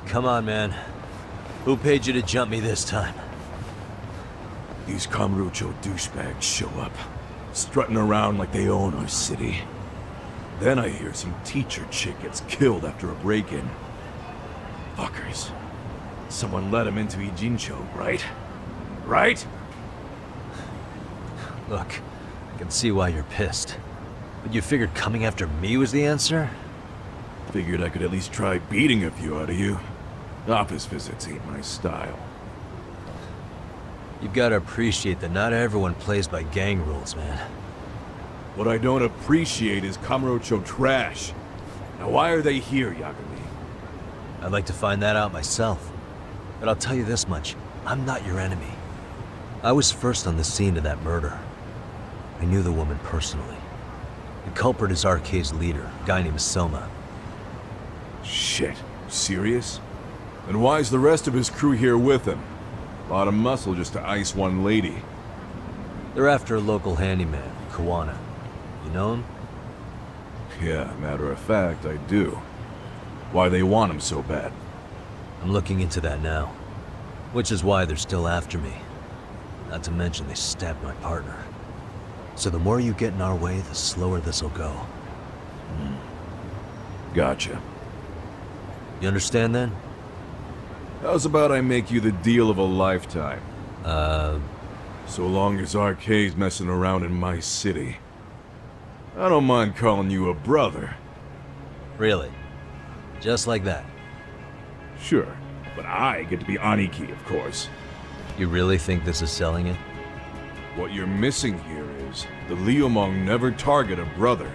Come on, man. Who paid you to jump me this time? These Kamurocho douchebags show up, strutting around like they own our city. Then I hear some teacher chick gets killed after a break-in. Fuckers. Someone let him into Ijincho, right? Right? Look, I can see why you're pissed. But you figured coming after me was the answer? Figured I could at least try beating a few out of you. Office visits ain't my style. You've got to appreciate that not everyone plays by gang rules, man. What I don't appreciate is Kamurocho trash. Now why are they here, Yagami? I'd like to find that out myself. But I'll tell you this much, I'm not your enemy. I was first on the scene of that murder. I knew the woman personally. The culprit is RK's leader, a guy named Soma. Shit. Serious? And why's the rest of his crew here with him? A lot of muscle just to ice one lady. They're after a local handyman, Kuwana. You know him? Yeah, matter of fact, I do. Why they want him so bad? I'm looking into that now. Which is why they're still after me. Not to mention they stabbed my partner. So the more you get in our way, the slower this'll go. Gotcha. You understand then? How's about I make you the deal of a lifetime? So long as RK's messing around in my city. I don't mind calling you a brother. Really? Just like that? Sure, but I get to be Aniki, of course. You really think this is selling it? What you're missing here is the Liumong never target a brother.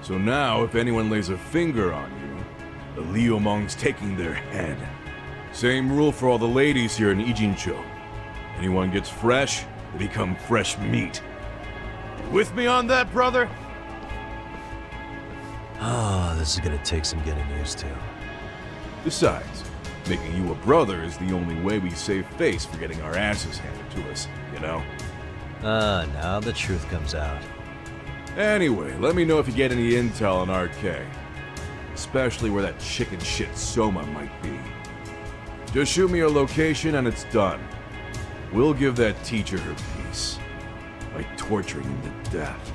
So now, if anyone lays a finger on you, the Liumong's taking their head. Same rule for all the ladies here in Ijincho. Anyone gets fresh, they become fresh meat. You with me on that, brother? Ah, this is gonna take some getting used to. Besides, making you a brother is the only way we save face for getting our asses handed to us, you know? Ah, now the truth comes out. Anyway, let me know if you get any intel on RK. Especially where that chicken shit Soma might be. Just shoot me your location and it's done. We'll give that teacher her peace. By torturing him to death.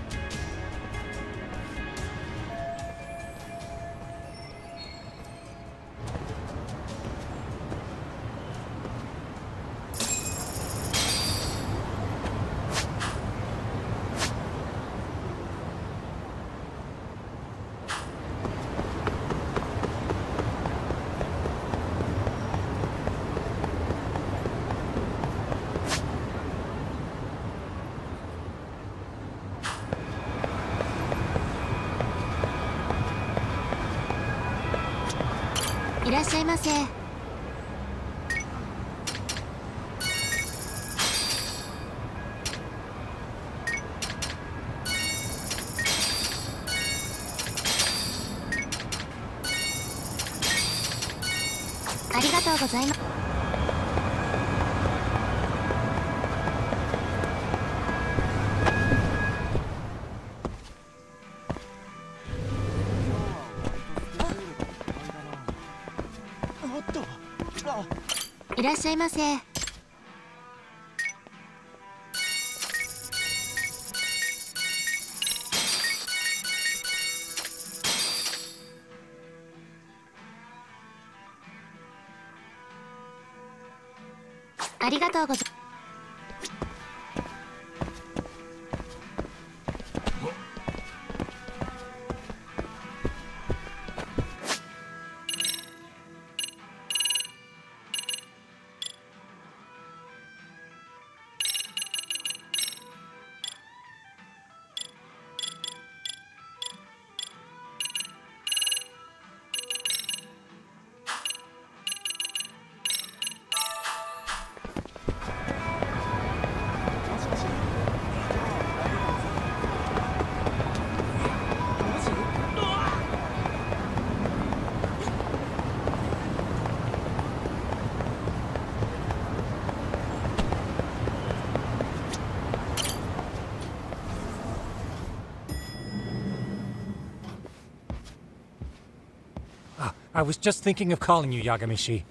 I was just thinking of calling you, Yagami-shi.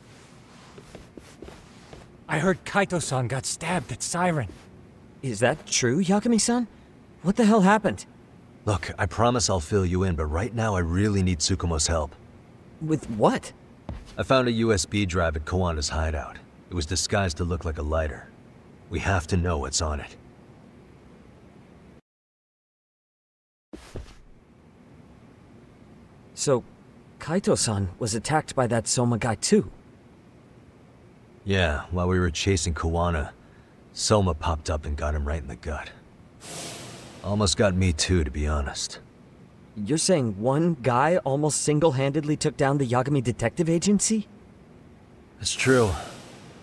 I heard Kaito-san got stabbed at Siren. Is that true, Yagami-san? What the hell happened? Look, I promise I'll fill you in, but right now I really need Tsukumo's help. With what? I found a USB drive at Kuwana's hideout. It was disguised to look like a lighter. We have to know what's on it. So, Kaito-san was attacked by that Soma guy too? Yeah, while we were chasing Kuwana, Soma popped up and got him right in the gut. Almost got me too, to be honest. You're saying one guy almost single-handedly took down the Yagami detective agency? It's true.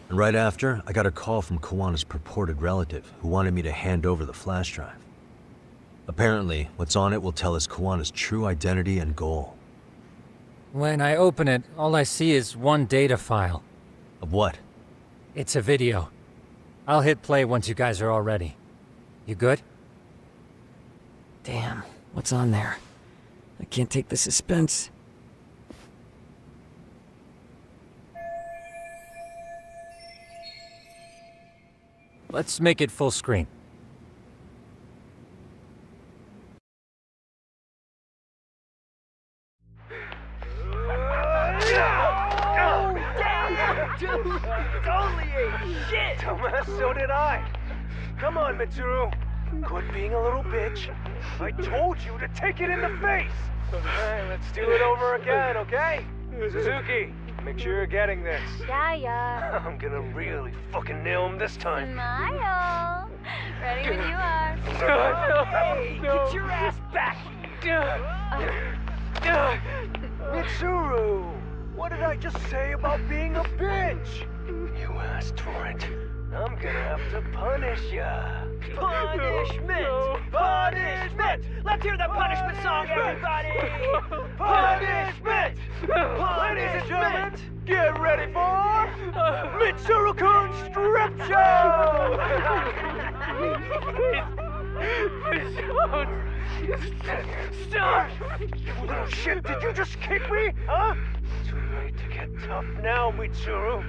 And right after, I got a call from Kuwana's purported relative who wanted me to hand over the flash drive. Apparently, what's on it will tell us Kuwana's true identity and goal. When I open it, all I see is one data file. Of what? It's a video. I'll hit play once you guys are all ready. You good? Damn, what's on there? I can't take the suspense. Let's make it full screen. Dude, totally ate shit! Dumbass, so did I. Come on, Mitsuru. Quit being a little bitch. I told you to take it in the face! Alright, let's do it over again, okay? Suzuki, make sure you're getting this. Yeah. I'm gonna really fucking nail him this time. Smile. Ready when you are. Hey, get your ass back! Mitsuru! What did I just say about being a bitch? You asked for it. I'm gonna have to punish ya. Punishment! Punishment! Let's hear the punishment song, everybody! Punishment! Ladies and gentlemen, get ready for Mitsuru-kun's strip show! Stop! You little shit, did you just kick me? Huh? Too late to get tough now, Mitsuru.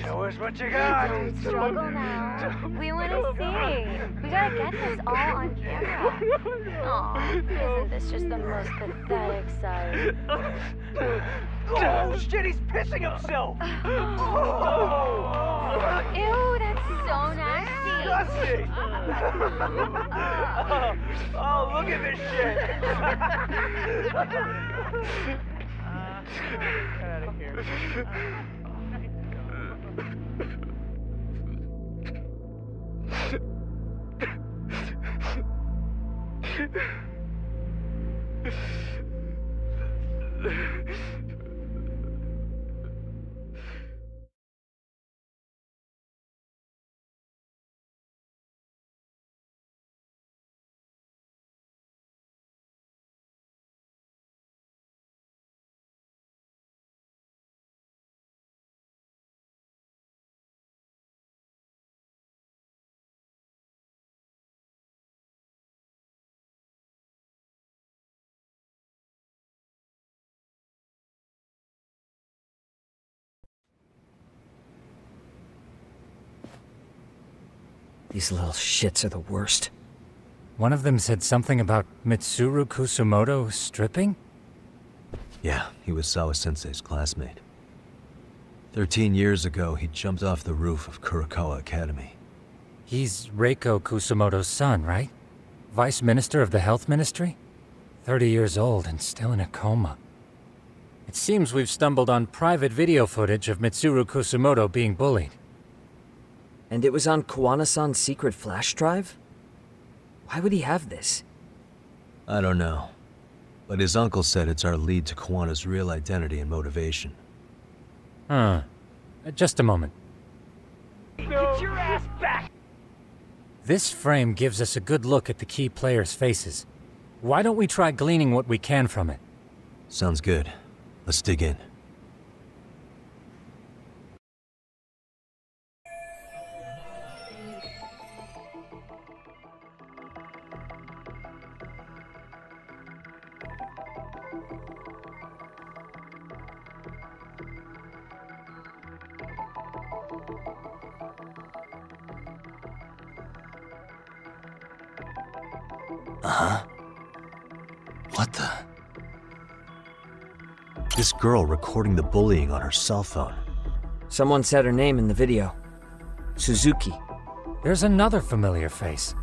Show us what you got. Don't struggle now. We want to see. We gotta get this all on camera. Aw, isn't this just the most pathetic sight? Oh shit, he's pissing himself! Ew, that's so nasty. Disgusting! Oh, look at this shit! Get out of here. These little shits are the worst. One of them said something about Mitsuru Kusumoto stripping? Yeah, he was Sawa-sensei's classmate. 13 years ago, he jumped off the roof of Kurokawa Academy. He's Reiko Kusumoto's son, right? Vice Minister of the Health Ministry? 30 years old and still in a coma. It seems we've stumbled on private video footage of Mitsuru Kusumoto being bullied. And it was on Kuwana-san's secret flash drive? Why would he have this? I don't know. But his uncle said it's our lead to Kuwana's real identity and motivation. Huh. Just a moment. Get your ass back! This frame gives us a good look at the key players' faces. Why don't we try gleaning what we can from it? Sounds good. Let's dig in. What the? This girl recording the bullying on her cell phone. Someone said her name in the video. Suzuki. There's another familiar face.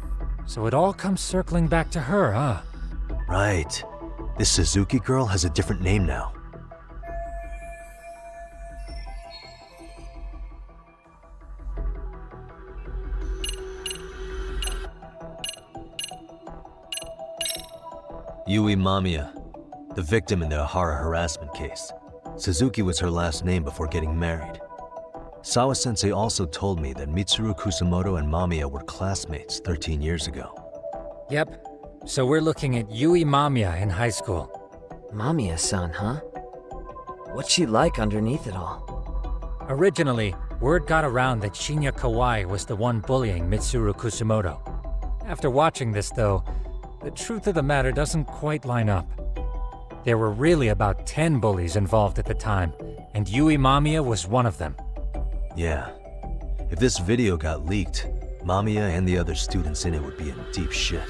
So it all comes circling back to her, huh? Right. This Suzuki girl has a different name now. Yui Mamiya, the victim in the Ehara harassment case. Suzuki was her last name before getting married. Sawa-sensei also told me that Mitsuru Kusamoto and Mamiya were classmates 13 years ago. Yep. So we're looking at Yui Mamiya in high school. Mamiya-san, huh? What's she like underneath it all? Originally, word got around that Shinya Kawai was the one bullying Mitsuru Kusamoto. After watching this, though, the truth of the matter doesn't quite line up. There were really about 10 bullies involved at the time, and Yui Mamiya was one of them. Yeah. If this video got leaked, Mamiya and the other students in it would be in deep shit.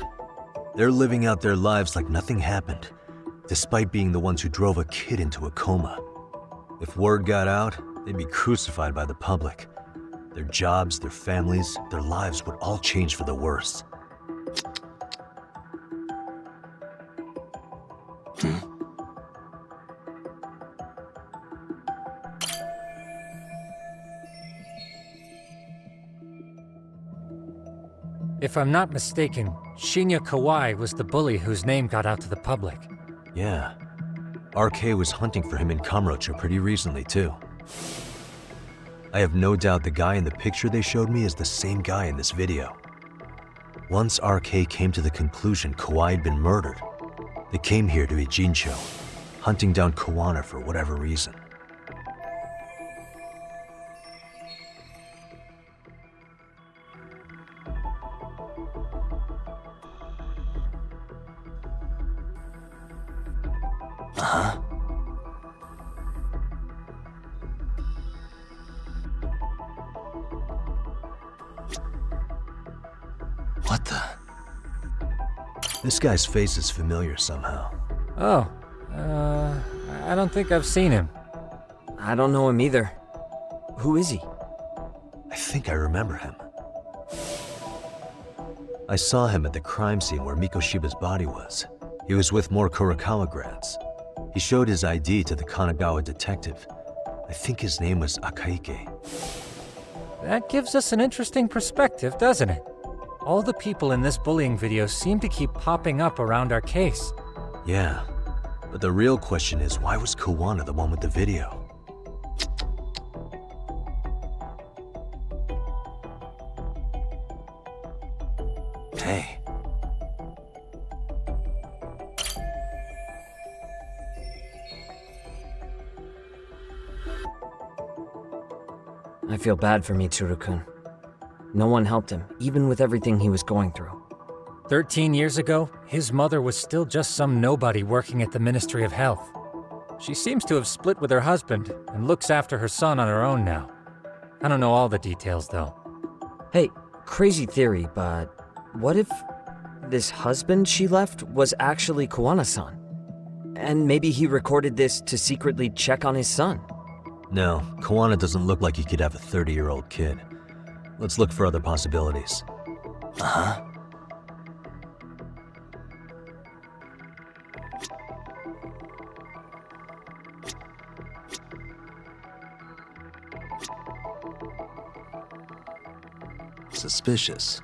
They're living out their lives like nothing happened, despite being the ones who drove a kid into a coma. If word got out, they'd be crucified by the public. Their jobs, their families, their lives would all change for the worse. If I'm not mistaken, Shinya Kawai was the bully whose name got out to the public. Yeah. RK was hunting for him in Kamurocho pretty recently, too. I have no doubt the guy in the picture they showed me is the same guy in this video. Once RK came to the conclusion Kawai had been murdered, they came here to Ijincho, hunting down Kuwana for whatever reason. Uh-huh. What the? This guy's face is familiar somehow. Oh, I don't think I've seen him. I don't know him either. Who is he? I think I remember him. I saw him at the crime scene where Mikoshiba's body was. He was with more Kurokawa grads. He showed his ID to the Kanagawa detective. I think his name was Akaike. That gives us an interesting perspective, doesn't it? All the people in this bullying video seem to keep popping up around our case. Yeah, but the real question is, why was Kuwana the one with the video? Hey. I feel bad for Mitsuru-kun. No one helped him, even with everything he was going through. 13 years ago, his mother was still just some nobody working at the Ministry of Health. She seems to have split with her husband and looks after her son on her own now. I don't know all the details, though. Hey, crazy theory, but what if this husband she left was actually Kuwana-san? And maybe he recorded this to secretly check on his son? No, Kuwana doesn't look like he could have a 30-year-old kid. Let's look for other possibilities. Uh-huh. Suspicious.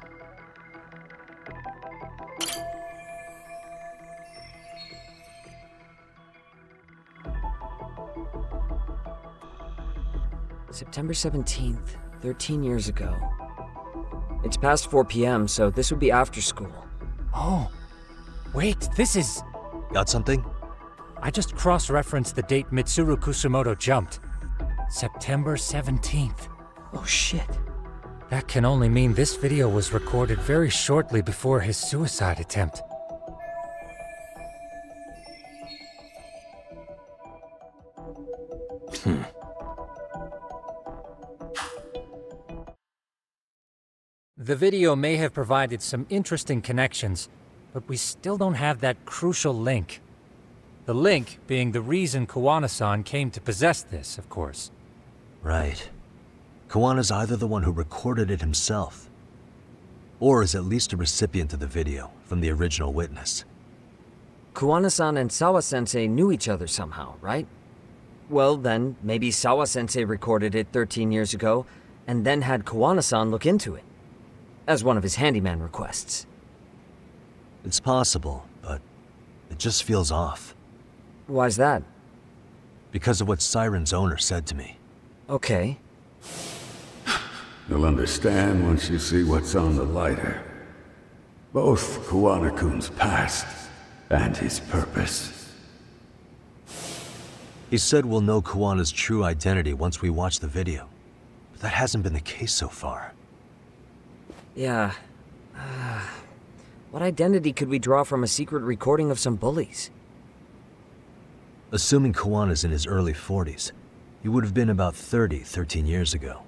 September 17th, 13 years ago. It's past 4 p.m., so this would be after school. Oh, wait, this is... Got something? I just cross-referenced the date Mitsuru Kusamoto jumped. September 17th. Oh shit. That can only mean this video was recorded very shortly before his suicide attempt. The video may have provided some interesting connections, but we still don't have that crucial link. The link being the reason Kuwana-san came to possess this, of course. Right. Kuwana's either the one who recorded it himself, or is at least a recipient of the video from the original witness. Kuwana-san and Sawa-sensei knew each other somehow, right? Well then, maybe Sawa-sensei recorded it 13 years ago, and then had Kuwana-san look into it, as one of his handyman requests. It's possible, but It just feels off. Why's that? Because of what Siren's owner said to me. Okay. You'll understand once you see what's on the lighter. Both Kuwana-kun's past and his purpose. He said we'll know Kuwana's true identity once we watch the video. But that hasn't been the case so far. Yeah. What identity could we draw from a secret recording of some bullies? Assuming Kuwana's in his early 40s, he would have been about 30, 13 years ago.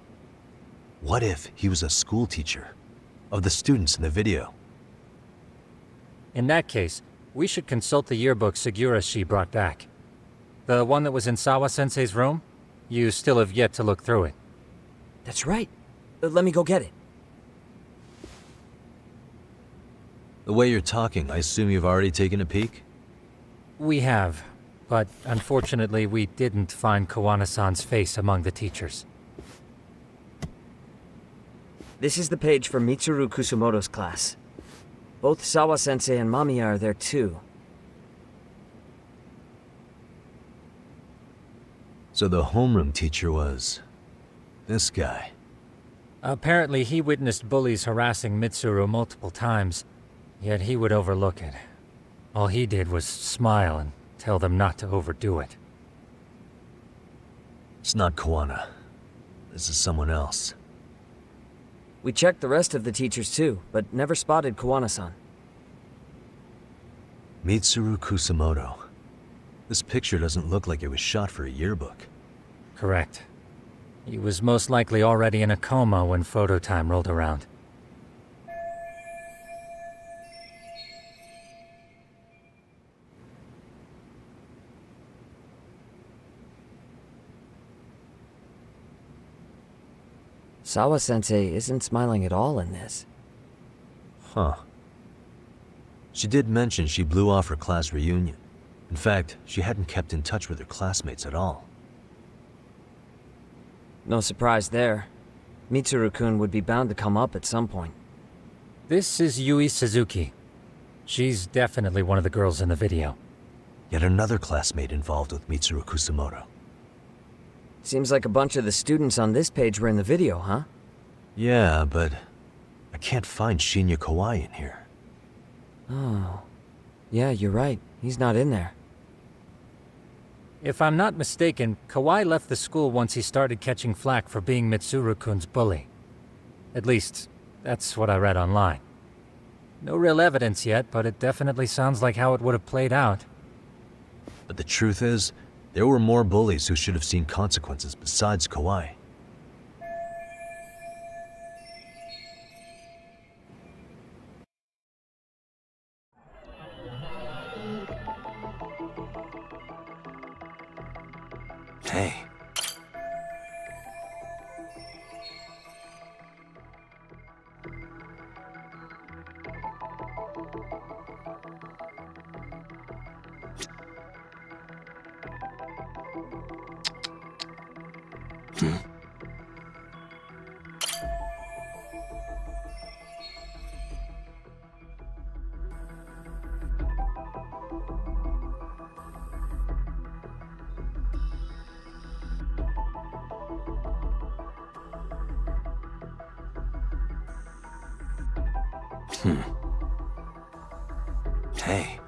What if he was a school teacher of the students in the video? In that case, we should consult the yearbook Sugiura brought back. The one that was in Sawa-sensei's room? You still have yet to look through it. That's right. Let me go get it. The way you're talking, I assume you've already taken a peek? We have, but unfortunately we didn't find Kuwana-san's face among the teachers. This is the page for Mitsuru Kusumoto's class. Both Sawa-sensei and Mamiya are there too. So the homeroom teacher was... this guy. Apparently he witnessed bullies harassing Mitsuru multiple times, yet he would overlook it. All he did was smile and tell them not to overdo it. It's not Kuwana. This is someone else. We checked the rest of the teachers too, but never spotted Kuwana-san. Mitsuru Kusumoto. This picture doesn't look like it was shot for a yearbook. Correct. He was most likely already in a coma when photo time rolled around. Sawa-sensei isn't smiling at all in this. Huh. She did mention she blew off her class reunion. In fact, she hadn't kept in touch with her classmates at all. No surprise there. Mitsuru-kun would be bound to come up at some point. This is Yui Suzuki. She's definitely one of the girls in the video. Yet another classmate involved with Mitsuru Kusumoto. Seems like a bunch of the students on this page were in the video, huh? Yeah, but I can't find Shinya Kawai in here. Oh. Yeah, you're right. He's not in there. If I'm not mistaken, Kawai left the school once he started catching flack for being Mitsuru-kun's bully. At least, that's what I read online. No real evidence yet, but it definitely sounds like how it would have played out. But the truth is, there were more bullies who should have seen consequences besides Kawai. Hey. Hey.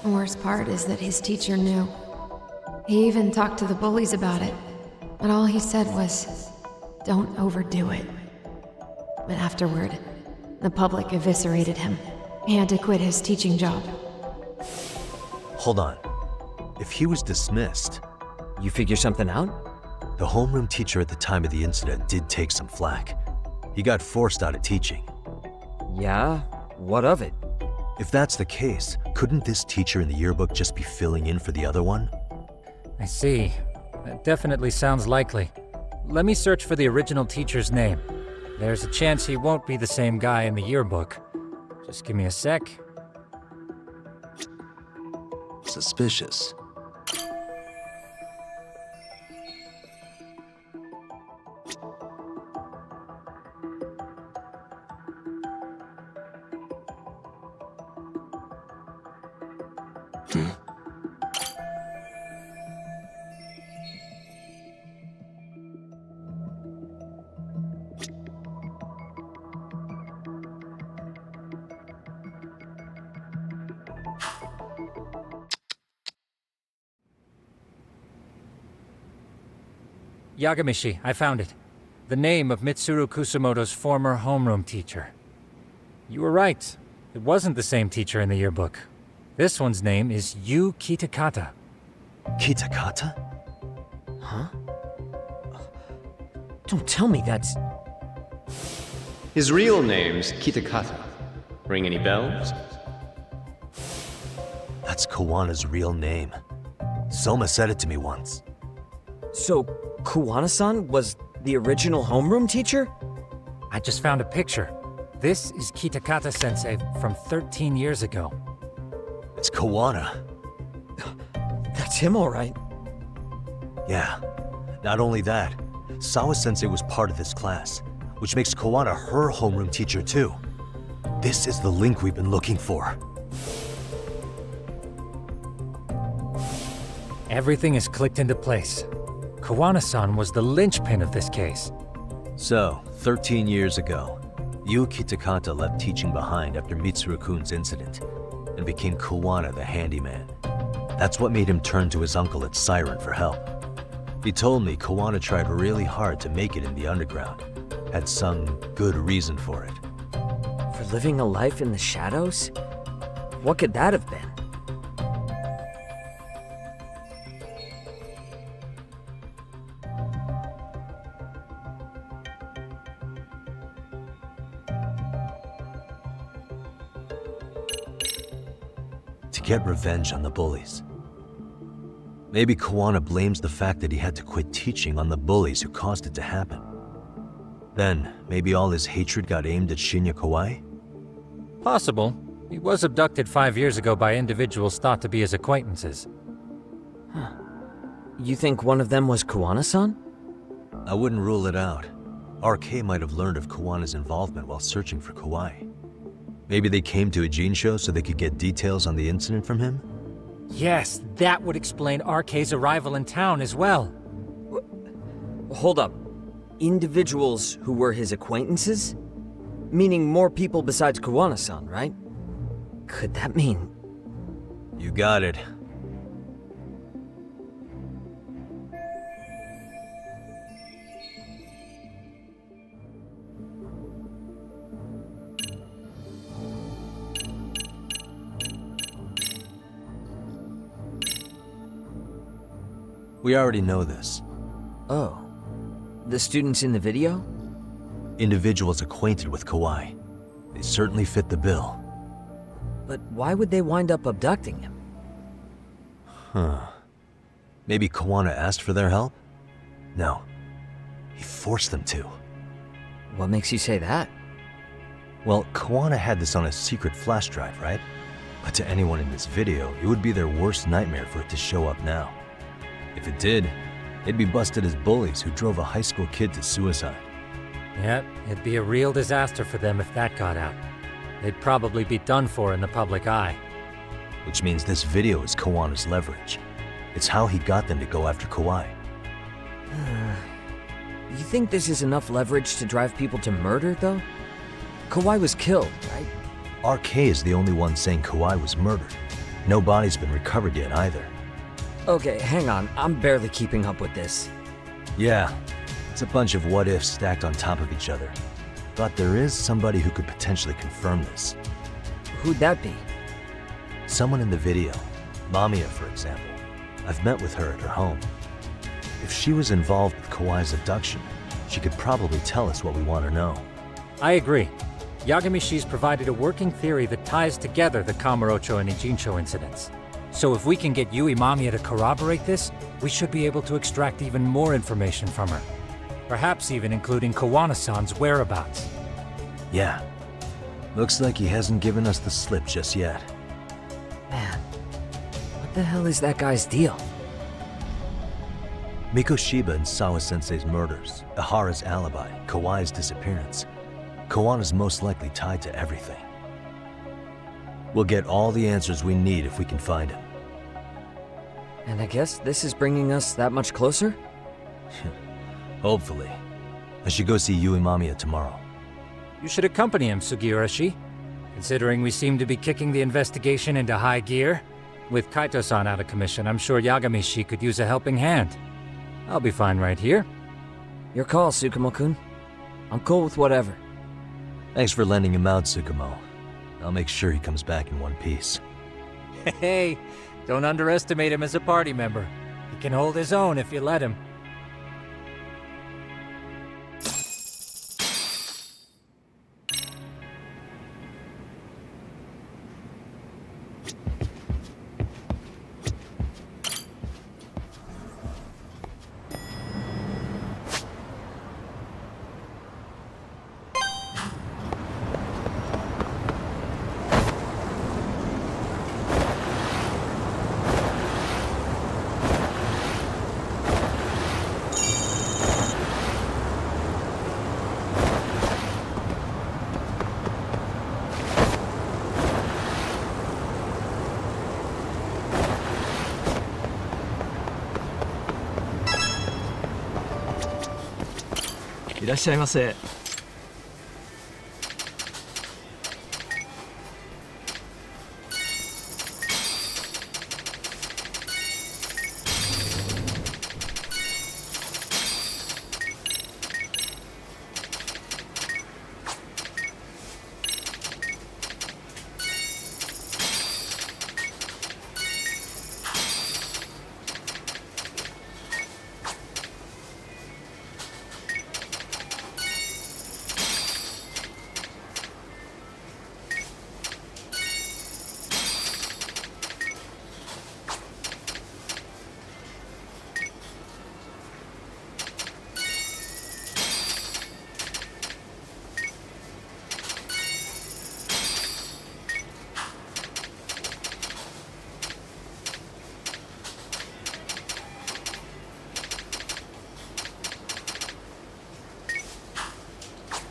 The worst part is that his teacher knew. He even talked to the bullies about it, but all he said was, "Don't overdo it." But afterward, the public eviscerated him. He had to quit his teaching job. Hold on. If he was dismissed... You figure something out? The homeroom teacher at the time of the incident did take some flack. He got forced out of teaching. Yeah? What of it? If that's the case, couldn't this teacher in the yearbook just be filling in for the other one? I see. That definitely sounds likely. Let me search for the original teacher's name. There's a chance he won't be the same guy in the yearbook. Just give me a sec. Suspicious. Yagami, I found it. The name of Mitsuru Kusumoto's former homeroom teacher. You were right. It wasn't the same teacher in the yearbook. This one's name is Yu Kitakata. Kitakata? Huh? Don't tell me that's... His real name's Kitakata. Ring any bells? That's Kuwana's real name. Soma said it to me once. So, Kuwana-san was the original homeroom teacher? I just found a picture. This is Kitakata-sensei from 13 years ago. It's Kuwana. That's him, all right. Yeah. Not only that, Sawa-sensei was part of this class, which makes Kuwana her homeroom teacher too. This is the link we've been looking for. Everything is clicked into place. Kuwana-san was the linchpin of this case. So, 13 years ago, Yu Kitakata left teaching behind after Mitsuru-kun's incident, and became Kuwana the handyman. That's what made him turn to his uncle at Siren for help. He told me Kuwana tried really hard to make it in the underground, had some good reason for it. For living a life in the shadows? What could that have been? To get revenge on the bullies. Maybe Kuwana blames the fact that he had to quit teaching on the bullies who caused it to happen. Then, maybe all his hatred got aimed at Shinya Kawai? Possible. He was abducted 5 years ago by individuals thought to be his acquaintances. Huh. You think one of them was Kuwana-san? I wouldn't rule it out. RK might have learned of Kuwana's involvement while searching for Kawai. Maybe they came to a Jinsho so they could get details on the incident from him? Yes, that would explain RK's arrival in town as well. Hold up. Individuals who were his acquaintances? Meaning more people besides Kuwana-san, right? Could that mean... You got it. We already know this. Oh. The students in the video? Individuals acquainted with Kawai. They certainly fit the bill. But why would they wind up abducting him? Huh. Maybe Kuwana asked for their help? No. He forced them to. What makes you say that? Well, Kuwana had this on a secret flash drive, right? But to anyone in this video, it would be their worst nightmare for it to show up now. If it did, they'd be busted as bullies who drove a high school kid to suicide. Yep, it'd be a real disaster for them if that got out. They'd probably be done for in the public eye. Which means this video is Kawana's leverage. It's how he got them to go after Kawai. You think this is enough leverage to drive people to murder, though? Kawai was killed, right? RK is the only one saying Kawai was murdered. No body's been recovered yet either. Okay, hang on. I'm barely keeping up with this. Yeah, it's a bunch of what-ifs stacked on top of each other. But there is somebody who could potentially confirm this. Who'd that be? Someone in the video. Mamiya, for example. I've met with her at her home. If she was involved with Kawai's abduction, she could probably tell us what we want to know. I agree. Yagamishi's provided a working theory that ties together the Kamurocho and Ijincho incidents. So if we can get Yui Mamiya to corroborate this, we should be able to extract even more information from her. Perhaps even including Kuwana-san's whereabouts. Yeah. Looks like he hasn't given us the slip just yet. Man, what the hell is that guy's deal? Mikoshiba and Sawa-sensei's murders, Ehara's alibi, Kawai's disappearance. Kuwana's most likely tied to everything. We'll get all the answers we need if we can find him. And I guess this is bringing us that much closer? Hopefully. I should go see Uemamiya tomorrow. You should accompany him, Sugiura-shi. Considering we seem to be kicking the investigation into high gear. With Kaito-san out of commission, I'm sure Yagami-shi could use a helping hand. I'll be fine right here. Your call, Tsukumo-kun. I'm cool with whatever. Thanks for lending him out, Tsukumo. I'll make sure he comes back in one piece. Hey, don't underestimate him as a party member. He can hold his own if you let him.いらっしゃいませ。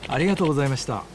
ありがとうございました。